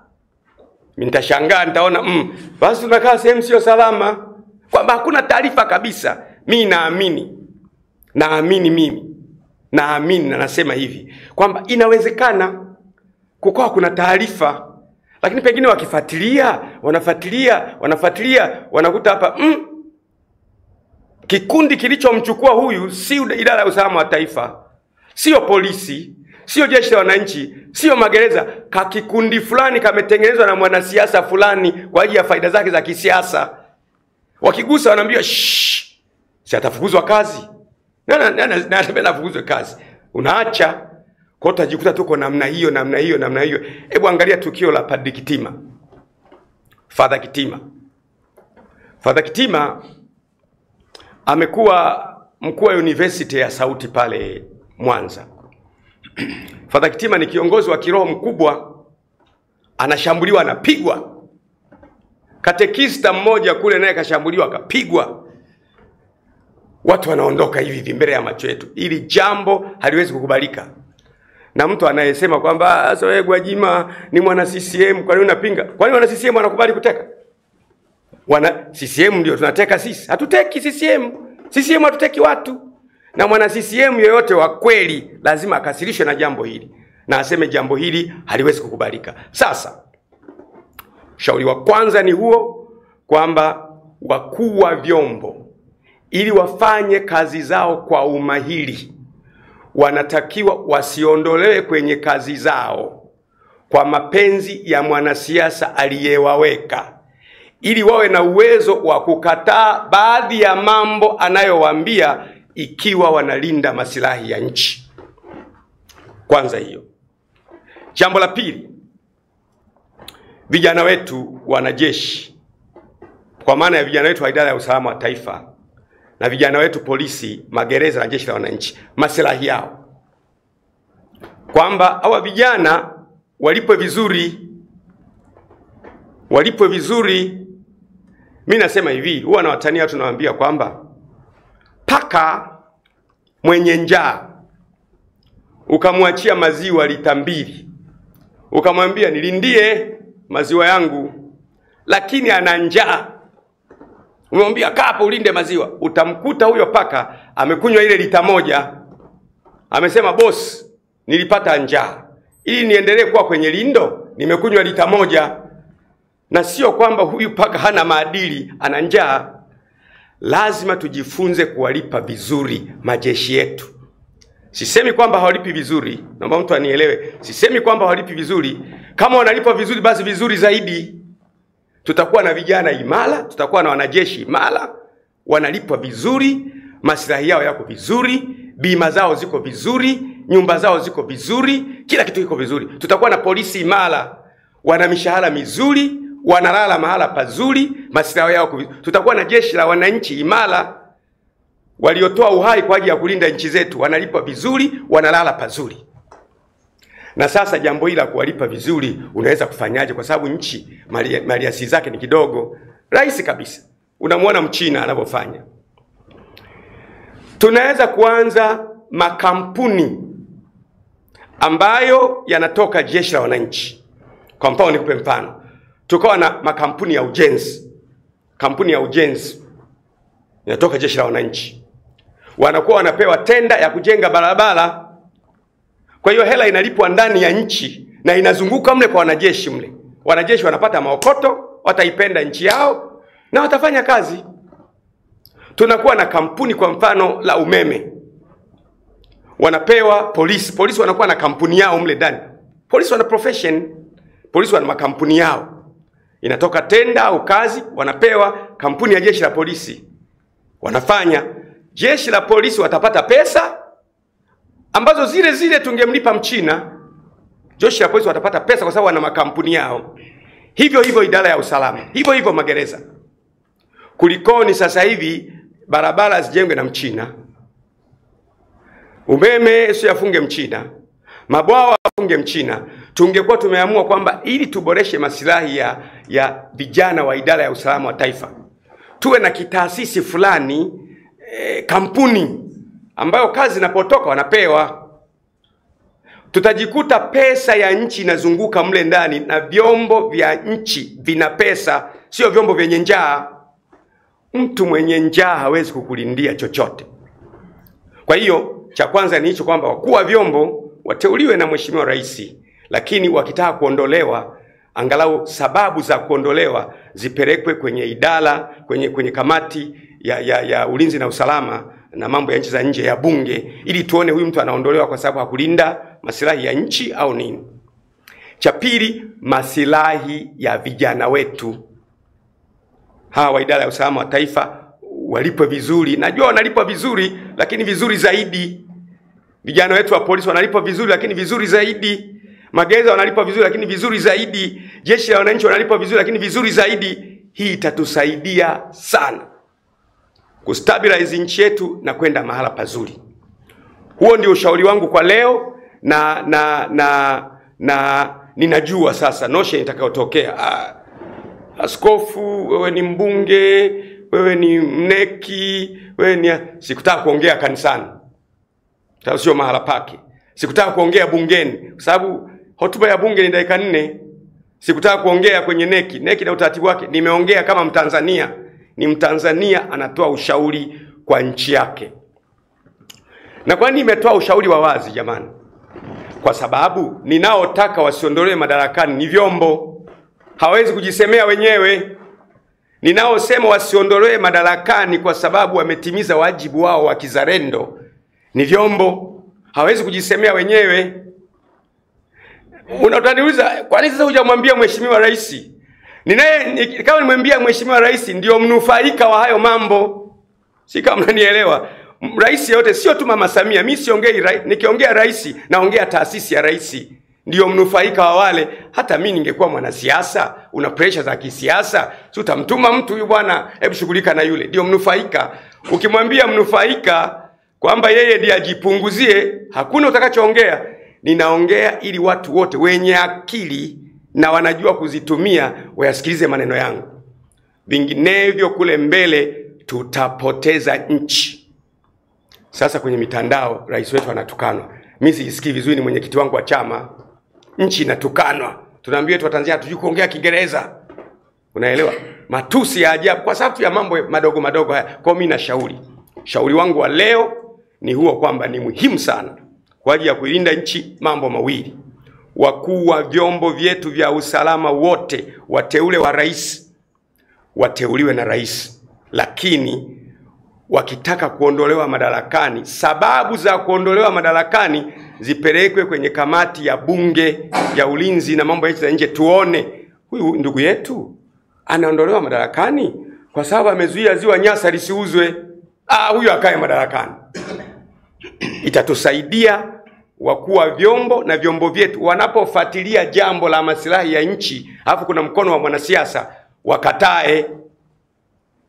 Mimi nitashangaa, nitaona basi tunakaa sehemu sio salama, kwamba hakuna taarifa kabisa. Mimi naamini na nasema hivi kwamba inawezekana kukawa kuna taarifa, lakini pengine wanafuatilia wanakuta hapa kikundi kilichomchukua huyu si idara ya usalama wa taifa, sio polisi, sio jeshi la wananchi, sio magereza. Kikundi fulani kametengenezwa na mwanasiasa fulani kwa ajili ya faida zake za kisiasa. Wakigusa wanaambiwa si atafukuzwa kazi. Na atafukuzwa kazi. Unaacha kwa utajikuta tuko namna hiyo. Hebu angalia tukio la Padri Kitima. Father Kitima amekuwa mkuu wa university ya Sauti pale Mwanza. Father Kitima ni kiongozi wa kiroho mkubwa, anashambuliwa, anapigwa. Katekista mmoja kule naye kashambuliwa, akapigwa. Watu wanaondoka hivi mbele ya macho yetu. Ili jambo haliwezi kukubalika. Na mtu anayesema kwamba sasa wewe Gwajima ni mwana CCM, kwa nini unapinga? Kwa nini wana CCM wanakubali kuteka? Wana CCM ndio tunateka sisi. Hatuteki CCM. CCM hatuteki watu. Na mwana CCM yoyote wa kweli lazima akasirishwe na jambo hili. na aseme jambo hili haliwezi kukubalika. Sasa ushauri wa kwanza ni huo, kwamba wakuu wa vyombo ili wafanye kazi zao kwa umahiri wanatakiwa wasiondolewe kwenye kazi zao kwa mapenzi ya mwanasiasa aliyewaweka, ili wawe na uwezo wa kukataa baadhi ya mambo anayowaambia ikiwa wanalinda maslahi ya nchi. Kwanza hiyo. Jambo la pili, vijana wetu wanajeshi, kwa maana ya vijana wetu wa idara ya usalama wa taifa na vijana wetu polisi, magereza na jeshi la wananchi, maslahi yao, kwamba hawa vijana walipwe vizuri. Mimi nasema hivi, huwa nawatania tunawaambia kwamba paka mwenye njaa ukamwachia maziwa lita 2, ukamwambia nilindie maziwa yangu, lakini ana njaa, umemwambia kaa hapo ulinde maziwa, utamkuta huyo paka amekunywa ile lita 1, amesema boss, nilipata njaa, ili niendelee kuwa kwenye lindo nimekunywa lita 1. Na sio kwamba huyu paka hana maadili, ana njaa. Lazima tujifunze kuwalipa vizuri majeshi yetu. Sisemi kwamba hawalipi vizuri, naomba mtu anielewe. Sisemi kwamba hawalipi vizuri. Kama wanalipa vizuri, basi vizuri zaidi. Tutakuwa na vijana imara, tutakuwa na wanajeshi imara, wanalipwa vizuri, maslahi yao yako vizuri, bima zao ziko vizuri, nyumba zao ziko vizuri, kila kitu kiko vizuri. Tutakuwa na polisi imara, wana mishahara mizuri, wanalala mahala pazuri, maslahi yao vizuri. Tutakuwa na jeshi la wananchi imara, waliotoa uhai kwa ajili ya kulinda nchi zetu, wanalipwa vizuri, wanalala pazuri. Na sasa jambo hili la kuwalipa vizuri unaweza kufanyaje? Kwa sababu nchi maliasili zake ni kidogo. Rahisi kabisa. Unamwona Mchina anavyofanya. Tunaweza kuanza makampuni ambayo yanatoka jeshi la wananchi. Kwa mfano nikupe mfano. Tukawa na makampuni ya ujenzi. Kampuni ya ujenzi inatoka jeshi la wananchi. Wanakuwa wanapewa tenda ya kujenga barabara. Kwa hiyo hela inalipwa ndani ya nchi na inazunguka mle kwa wanajeshi mle. Wanajeshi wanapata maokoto, wataipenda nchi yao na watafanya kazi. Tunakuwa na kampuni kwa mfano la umeme. Wanapewa polisi. Polisi wanakuwa na kampuni yao mle ndani. Polisi wana profession. Polisi wana makampuni yao. Inatoka tenda au kazi, wanapewa kampuni ya jeshi la polisi. Wanafanya. Jeshi la polisi watapata pesa ambazo zile tungemlipa Mchina. Jeshi la polisi watapata pesa kwa sababu wana makampuni yao. Hivyo idara ya usalama. Hivyo magereza. Kulikoni sasa hivi barabara zijengwe na Mchina, umeme sio yafunge Mchina, mabwawa yafunge Mchina. Tungekuwa tumeamua kwamba ili tuboreshe maslahi ya vijana wa idara ya usalama wa taifa, tuwe na kitaasisi fulani, kampuni ambayo kazi inapotoka wanapewa. Tutajikuta pesa ya nchi inazunguka mle ndani na vyombo vya nchi vina pesa, sio vyombo vyenye njaa. Mtu mwenye njaa hawezi kukulindia chochote. Kwa hiyo cha kwanza ni hicho, kwamba wakuu wa vyombo wateuliwe na Mheshimiwa Rais, lakini wakitaka kuondolewa, angalau sababu za kuondolewa zipelekwe kwenye idara, kwenye kamati ya ulinzi na usalama na mambo ya nchi za nje ya bunge, ili tuone huyu mtu anaondolewa kwa sababu hakulinda maslahi ya nchi au nini. Cha pili, maslahi ya vijana wetu. Hawa wa idara ya usalama wa taifa walipwe vizuri. Najua wanalipwa vizuri, lakini vizuri zaidi. Vijana wetu wa polisi wanalipwa vizuri, lakini vizuri zaidi. Magereza wanalipwa vizuri, lakini vizuri zaidi. Jeshi la wananchi wanalipwa vizuri, lakini vizuri zaidi. Hii itatusaidia sana kustabilize nchi yetu na kwenda mahala pazuri. Huo ndio ushauri wangu kwa leo, na ninajua sasa notion itakayotokea. Askofu, wewe ni mbunge, wewe ni mneki, wewe ni... Sikutaka kuongea kanisani, sio mahala pake. Sikutaka kuongea bungeni, kwa sababu hotuba ya bunge ni dakika 4. Sikutaka kuongea kwenye neki na utaratibu wake. Nimeongea kama Mtanzania. Ni Mtanzania anatoa ushauri kwa nchi yake. Na kwa nini nimetoa ushauri wa wazi jamani? kwa sababu ninaotaka wasiondolewe madarakani ni vyombo, hawezi kujisemea wenyewe. Ninaosema wasiondolewe madarakani kwa sababu wametimiza wajibu wao wa kizalendo ni vyombo, hawezi kujisemea wenyewe. Unataniuliza kwa nini sasa hujamwambia Mheshimiwa Rais? Kama nimwambia Mheshimiwa Rais ndio mnufaika wa hayo mambo. Si kama mnanielewa. Rais yote sio tu Mama Samia, mimi siongei nikiongea rais naongea taasisi ya rais. Ndio mnufaika wa wale. Hata mimi ningekuwa mwanasiasa, una pressure za kisiasa, si utamtuma mtu huyu bwana, hebu shughulika na yule. Ndio mnufaika. Ukimwambia mnufaika kwamba yeye ndiye ajipunguzie, hakuna utakachoongea. Ninaongea ili watu wote wenye akili na wanajua kuzitumia wayasikilize maneno yangu. Vinginevyo kule mbele tutapoteza nchi. Sasa kwenye mitandao rais wetu anatukanwa. Mimi sijisikii vizuri, ni mwenyekiti wangu wa chama. Nchi inatukanwa. Tunaambia watu wa Tanzania hatujui kuongea Kiingereza. Unaelewa? Matusi ya ajabu kwa sababu ya mambo madogo madogo haya. Kwa mimi shauri wangu wa leo ni huo, kwamba ni muhimu sana kwa ajili ya kuilinda nchi mambo mawili. Wakuu wa vyombo vyetu vya usalama wote wateule wa rais wateuliwe na rais, lakini wakitaka kuondolewa madarakani, sababu za kuondolewa madarakani zipelekwe kwenye kamati ya bunge ya ulinzi na mambo ya nchi za nje, tuone huyu ndugu yetu anaondolewa madarakani kwa sababu amezuia ziwa Nyasa lisiuzwe. Huyu akae madarakani. Itatusaidia wakuu wa vyombo na vyombo vyetu wanapofuatilia jambo la maslahi ya nchi, hapo kuna mkono wa mwanasiasa, wakatae.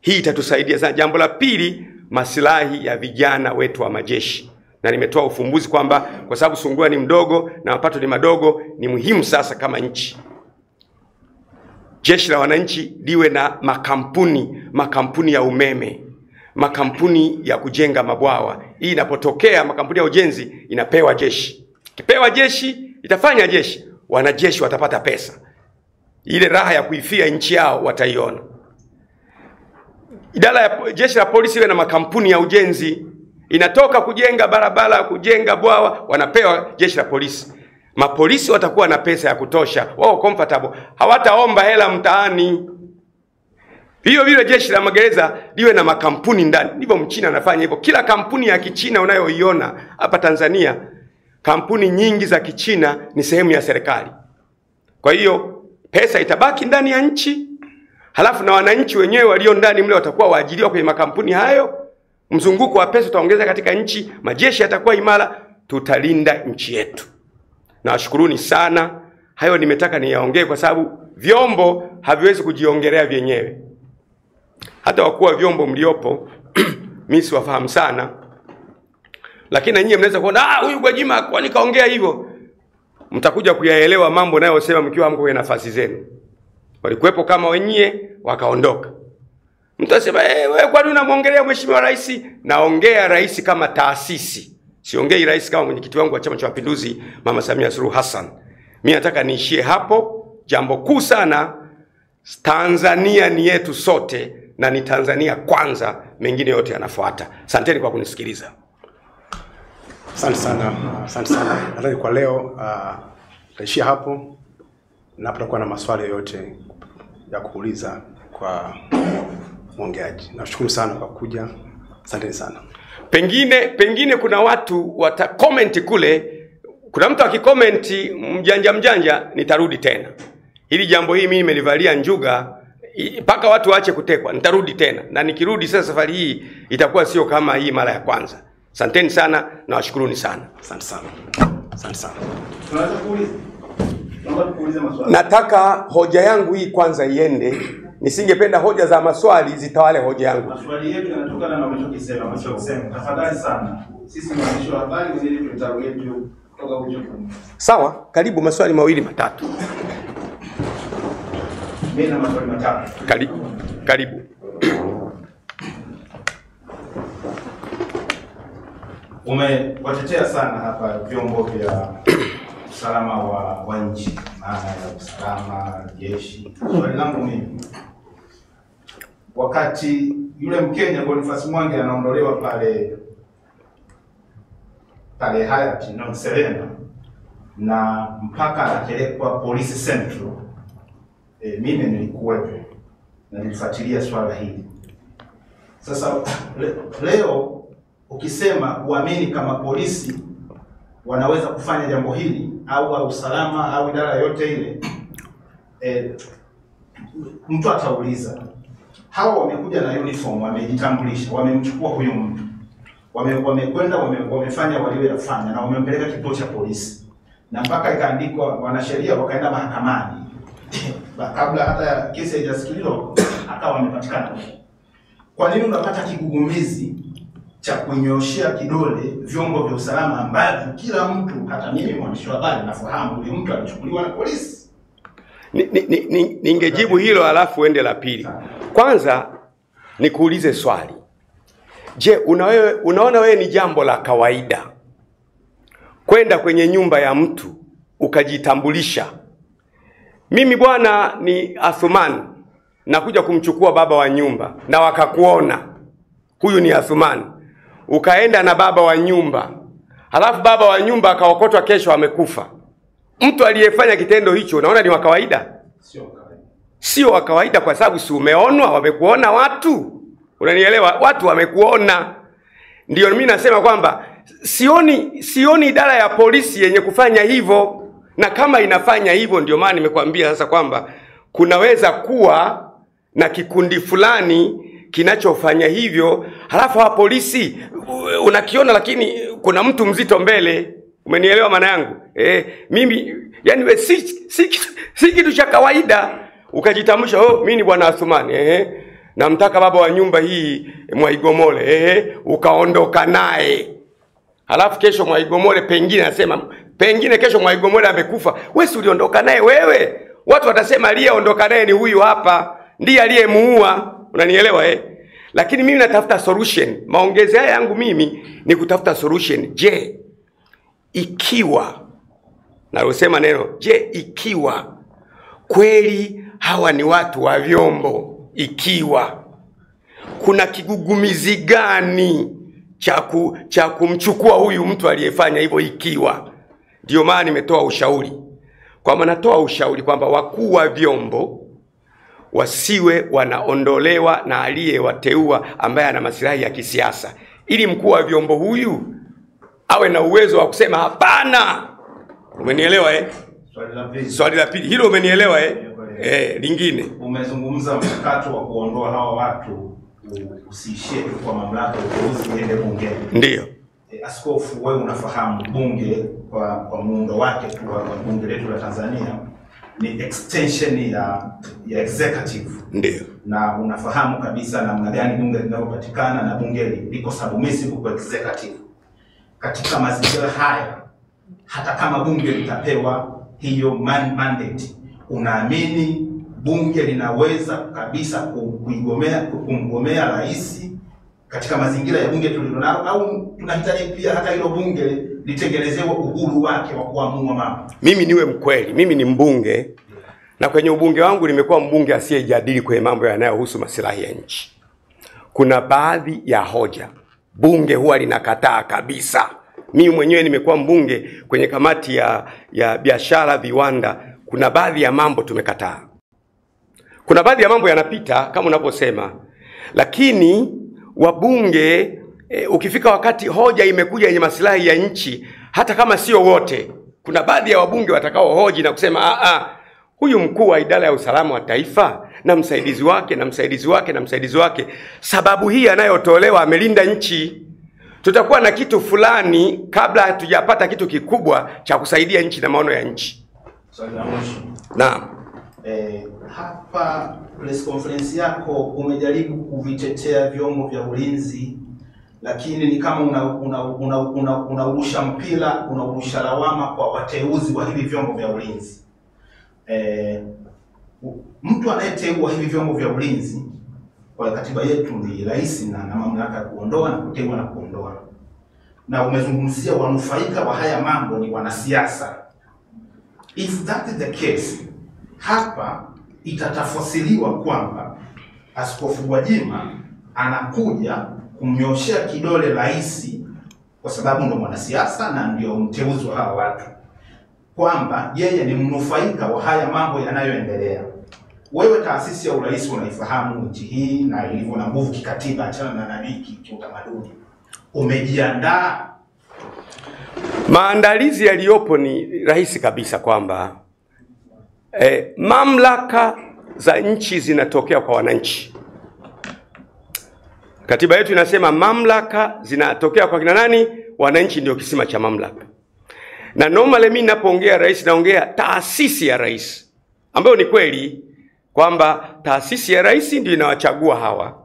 Hii itatusaidia sana. Jambo la pili, maslahi ya vijana wetu wa majeshi. Na nimetoa ufumbuzi kwamba kwa sababu Sungura ni mdogo na mapato ni madogo, ni muhimu sasa kama nchi jeshi la wananchi liwe na makampuni ya umeme, makampuni ya kujenga mabwawa. Hii inapotokea makampuni ya ujenzi inapewa jeshi. Kipewa jeshi itafanya jeshi, wanajeshi watapata pesa. Ile raha ya kuifia nchi yao wataiona. Idara ya jeshi la polisi iwe na makampuni ya ujenzi. Inatoka kujenga barabara, kujenga bwawa, wanapewa jeshi la polisi. Mapolisi watakuwa na pesa ya kutosha, wao comfortable, hawataomba hela mtaani. Hiyo vile jeshi la magereza liwe na makampuni ndani. Ndivyo Mchina anafanya hivyo. Kila kampuni ya Kichina unayoiona hapa Tanzania, kampuni nyingi za Kichina ni sehemu ya serikali. Kwa hiyo pesa itabaki ndani ya nchi, halafu na wananchi wenyewe walio ndani mle watakuwa waajiriwa kwenye makampuni hayo. Mzunguko wa pesa utaongeza katika nchi, majeshi yatakuwa imara, tutalinda nchi yetu. Nawashukuruni sana. Hayo nimetaka niyaongee kwa sababu vyombo haviwezi kujiongelea vyenyewe. Hata wakuu wa vyombo mliopo mimi siwafahamu sana, lakini nyinyi mnaweza kuona huyu Gwajima kwani kaongea hivyo. Mtakuja kuyaelewa mambo nayosema mkiwa mko kwenye nafasi zenu. Walikuwepo kama wenyewe wakaondoka. Mtasema wewe kwani unamwongelea Mheshimiwa Rais? Naongea rais kama taasisi. Siongei rais kama mwenyekiti wangu wa Chama cha Mapinduzi Mama Samia Suluhu Hassan. Mimi nataka niishie hapo. Jambo kuu sana, Tanzania ni yetu sote na ni Tanzania kwanza, mengine yote yanafuata. Asanteni kwa kunisikiliza. Asante sana. Asante sana. Nadhani kwa leo tutaishia hapo, na tutakuwa na maswali yote ya kuuliza kwa mwongeaji. Nashukuru sana kwa kuja. Asante sana. Pengine kuna watu watakomenti kule. Kuna mtu akikomenti mjanja nitarudi tena. Hili jambo hili mimi nimelivalia njuga mpaka watu waache kutekwa. Nitarudi tena. Na nikirudi sasa safari hii itakuwa sio kama hii mara ya kwanza. Asanteni sana na washukuruni sana. Asante sana. Asante sana. Tunaweza kuuliza? Naomba kuuliza maswali. Nataka hoja yangu hii kwanza iende. Nisingependa hoja za maswali zitawale hoja yangu. Maswali yetu yanatokana na unachokisema. Tafadhali sana. Sisi waandishi wa habari ili tutarget kutoka uchovu. Sawa, karibu maswali mawili matatu. Mimi na maswali matatu. Karibu. Umewatetea sana hapa vyombo vya usalama wa nchi, maana ya usalama, jeshi. Swali langu mimi, wakati yule Mkenya Boniface Mwangi anaondolewa pale Hayati Serena, na mpaka anapelekwa Police Central. Mimi nilikuwepo na nilifuatilia swala hili. Sasa leo ukisema uamini kama polisi wanaweza kufanya jambo hili au usalama au idara yote ile, mtu atauliza, hawa wamekuja na uniform, wamejitambulisha, wamemchukua huyo mtu, wamekwenda wamefanya walioyafanya na wamempeleka kituo cha polisi, na mpaka ikaandikwa wanasheria wakaenda mahakamani kabla hata kesi haijasikilizwa akawa wamepatikana. Kwa nini unapata kigugumizi cha kunyoshia kidole vyombo vya usalama ambavyo kila mtu, hata mimi mwandishi wa habari, nafahamu yule mtu alichukuliwa na polisi? Ningejibu hilo alafu uende la pili. Kwanza nikuulize swali. Je, unaona wewe ni jambo la kawaida kwenda kwenye nyumba ya mtu ukajitambulisha, mimi bwana ni Athumani, nakuja kumchukua baba wa nyumba, na wakakuona huyu ni Athumani, ukaenda na baba wa nyumba, halafu baba wa nyumba akaokotwa kesho amekufa, mtu aliyefanya kitendo hicho unaona ni wa kawaida? Sio wa kawaida, kwa sababu si umeonwa, wamekuona watu. Unanielewa? Watu wamekuona. Ndio mimi nasema kwamba sioni idara ya polisi yenye kufanya hivyo, na kama inafanya hivyo ndio maana nimekwambia sasa kwamba kunaweza kuwa na kikundi fulani kinachofanya hivyo, halafu wa polisi unakiona, lakini kuna mtu mzito mbele. Umenielewa maana yangu? Mimi yani we si kitu cha kawaida ukajitambulisha, mimi ni bwana Athumani, namtaka baba wa nyumba hii Mwaigomole, ukaondoka naye. Halafu kesho Mwaigomole pengine kesho Mwaigomole amekufa, wewe si uliondoka naye wewe? Watu watasema aliyeondoka naye ni huyu hapa, ndiye aliyemuua. Unanielewa? Lakini mimi natafuta solution. Maongezi haya yangu mimi ni kutafuta solution. Je, ikiwa nalosema neno ikiwa kweli hawa ni watu wa vyombo, ikiwa kuna kigugumizi gani cha kumchukua huyu mtu aliyefanya hivyo, ikiwa ndio maana nimetoa ushauri. Kwamba natoa ushauri kwamba wakuu wa vyombo wasiwe wanaondolewa na aliyewateua ambaye ana maslahi ya kisiasa, ili mkuu wa vyombo huyu awe na uwezo wa kusema hapana. Umenielewa? Swali la pili hilo, umenielewa? Lingine umezungumza mchakato wa kuondoa hawa watu usiishie kwa mamlaka ya uteuzi iende bungeni. Ndio. Askofu, wewe unafahamu bunge kwa muundo wake tu, kwa bunge letu la Tanzania ni extension ya executive. Ndio. Na unafahamu kabisa namna gani bunge linalopatikana, na bunge liko submissive kwa executive. Katika mazingira haya, hata kama bunge litapewa hiyo mandate, unaamini bunge linaweza kabisa kumgomea rais katika mazingira ya bunge tulilonalo, au tunahitaji pia hata hilo bunge litengenezewe uhuru wake wa kuamua mambo? Mimi niwe mkweli, mimi ni mbunge, na kwenye ubunge wangu nimekuwa mbunge asiyejadili kwenye mambo yanayohusu maslahi ya nchi. Kuna baadhi ya hoja bunge huwa linakataa kabisa. Mimi mwenyewe nimekuwa mbunge kwenye kamati ya biashara, viwanda. Kuna baadhi ya mambo tumekataa. Kuna baadhi ya mambo yanapita kama unavyosema, lakini wabunge ukifika wakati hoja imekuja yenye maslahi ya nchi, hata kama sio wote, kuna baadhi ya wabunge watakao hoji na kusema huyu mkuu wa idara ya usalama wa taifa na msaidizi wake na msaidizi wake na msaidizi wake, sababu hii anayotolewa amelinda nchi. Tutakuwa na kitu fulani kabla hatujapata kitu kikubwa cha kusaidia nchi na maono ya nchi. Naam. Hapa press conference yako umejaribu kuvitetea vyombo vya ulinzi, lakini ni kama unaurusha mpira, unaurusha lawama kwa wateuzi wa hivi vyombo vya ulinzi. Mtu anayeteua hivi vyombo vya ulinzi kwa katiba yetu ni rais, na mamlaka ya kuondoa na kuteua na kuondoa. Na umezungumzia wanufaika wa haya mambo ni wanasiasa. If that is the case, hapa itatafsiriwa kwamba Askofu Gwajima anakuja kumnyoshea kidole rais kwa sababu ndo mwanasiasa na ndio mteuzi wa hawa watu. kwamba yeye ni mnufaika wa haya mambo yanayoendelea. Wewe taasisi ya urais unaifahamu nchi hii na ilivyo na nguvu kikatiba, achana na nani kiutamaduni. Umejiandaa? Maandalizi yaliyopo ni rahisi kabisa kwamba mamlaka za nchi zinatokea kwa wananchi. Katiba yetu inasema mamlaka zinatokea kwa kina nani? Wananchi ndio kisima cha mamlaka. Na normally mimi ninapoongea rais naongea taasisi ya rais, ambayo ni kweli kwamba taasisi ya rais ndio inawachagua hawa.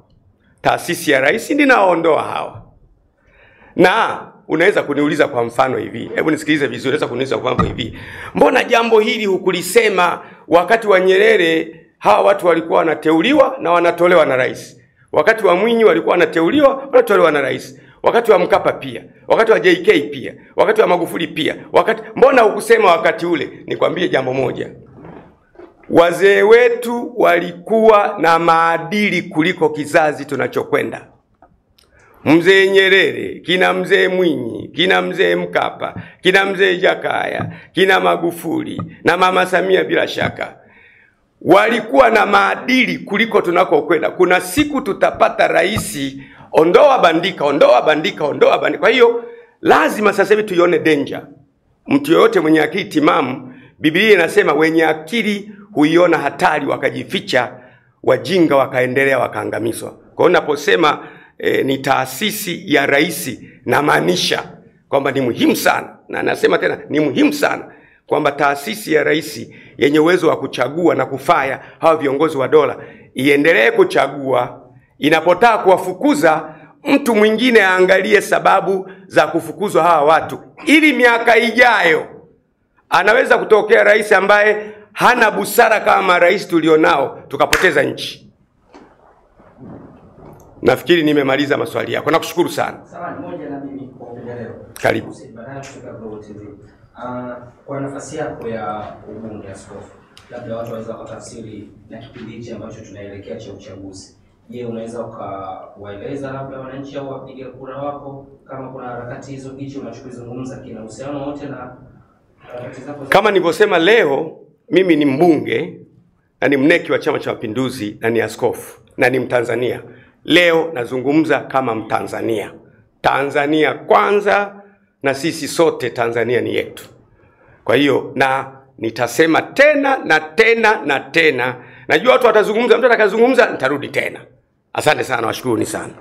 Taasisi ya rais ndio inaondoa hawa. Na unaweza kuniuliza kwa mfano hivi, hebu nisikilize vizuri, unaweza kuniuliza kwa mfano hivi, mbona jambo hili hukulisema wakati wa Nyerere hawa watu walikuwa wanateuliwa na wanatolewa na rais? Wakati wa Mwinyi walikuwa wanateuliwa, wanatolewa na rais. Wakati wa Mkapa pia, wakati wa JK pia, wakati wa Magufuli pia. Mbona hukusema wakati ule? Nikwambie jambo moja. Wazee wetu walikuwa na maadili kuliko kizazi tunachokwenda. Mzee Nyerere, kina mzee Mwinyi, kina mzee Mkapa, kina mzee Jakaya, kina Magufuli na mama Samia bila shaka. Walikuwa na maadili kuliko tunakokwenda. Kuna siku tutapata rais ondoa bandika, ondoa bandika, ondoa bandika. Kwa hiyo lazima sasa hivi tuione danger. Mtu yoyote mwenye akili timamu, Biblia inasema wenye akili huiona hatari wakajificha, wajinga wakaendelea wakaangamizwa. Kwa hiyo naposema ni taasisi ya rais, na maanisha kwamba ni muhimu sana, na nasema tena ni muhimu sana kwamba taasisi ya rais yenye uwezo wa kuchagua na kufaya hawa viongozi wa dola iendelee kuchagua. Inapotaka kuwafukuza mtu mwingine aangalie sababu za kufukuzwa hawa watu, ili miaka ijayo anaweza kutokea rais ambaye hana busara kama rais tulionao, tukapoteza nchi. Nafikiri nimemaliza maswali yako. Nakushukuru sana. Sawa, moja na mimi kwa upendeleo. Karibu. Kwa nafasi yako ya ubunge askofu, labda watu waweza kutafsiri na kipindi hichi ambacho tunaelekea cha uchaguzi. Je, unaweza ukawaeleza labda wananchi au wapiga kura wako kama kuna harakati hizo unachokizungumza kina uhusiano wote na harakati zako? Kama nilivyosema leo, mimi ni mbunge na ni mneki wa Chama cha Mapinduzi na ni askofu na ni Mtanzania. Leo nazungumza kama Mtanzania. Tanzania kwanza, na sisi sote Tanzania ni yetu. Kwa hiyo na nitasema tena na tena na tena. Najua watu watazungumza, mtu atakazungumza nitarudi tena. Asante sana, washukuruni sana.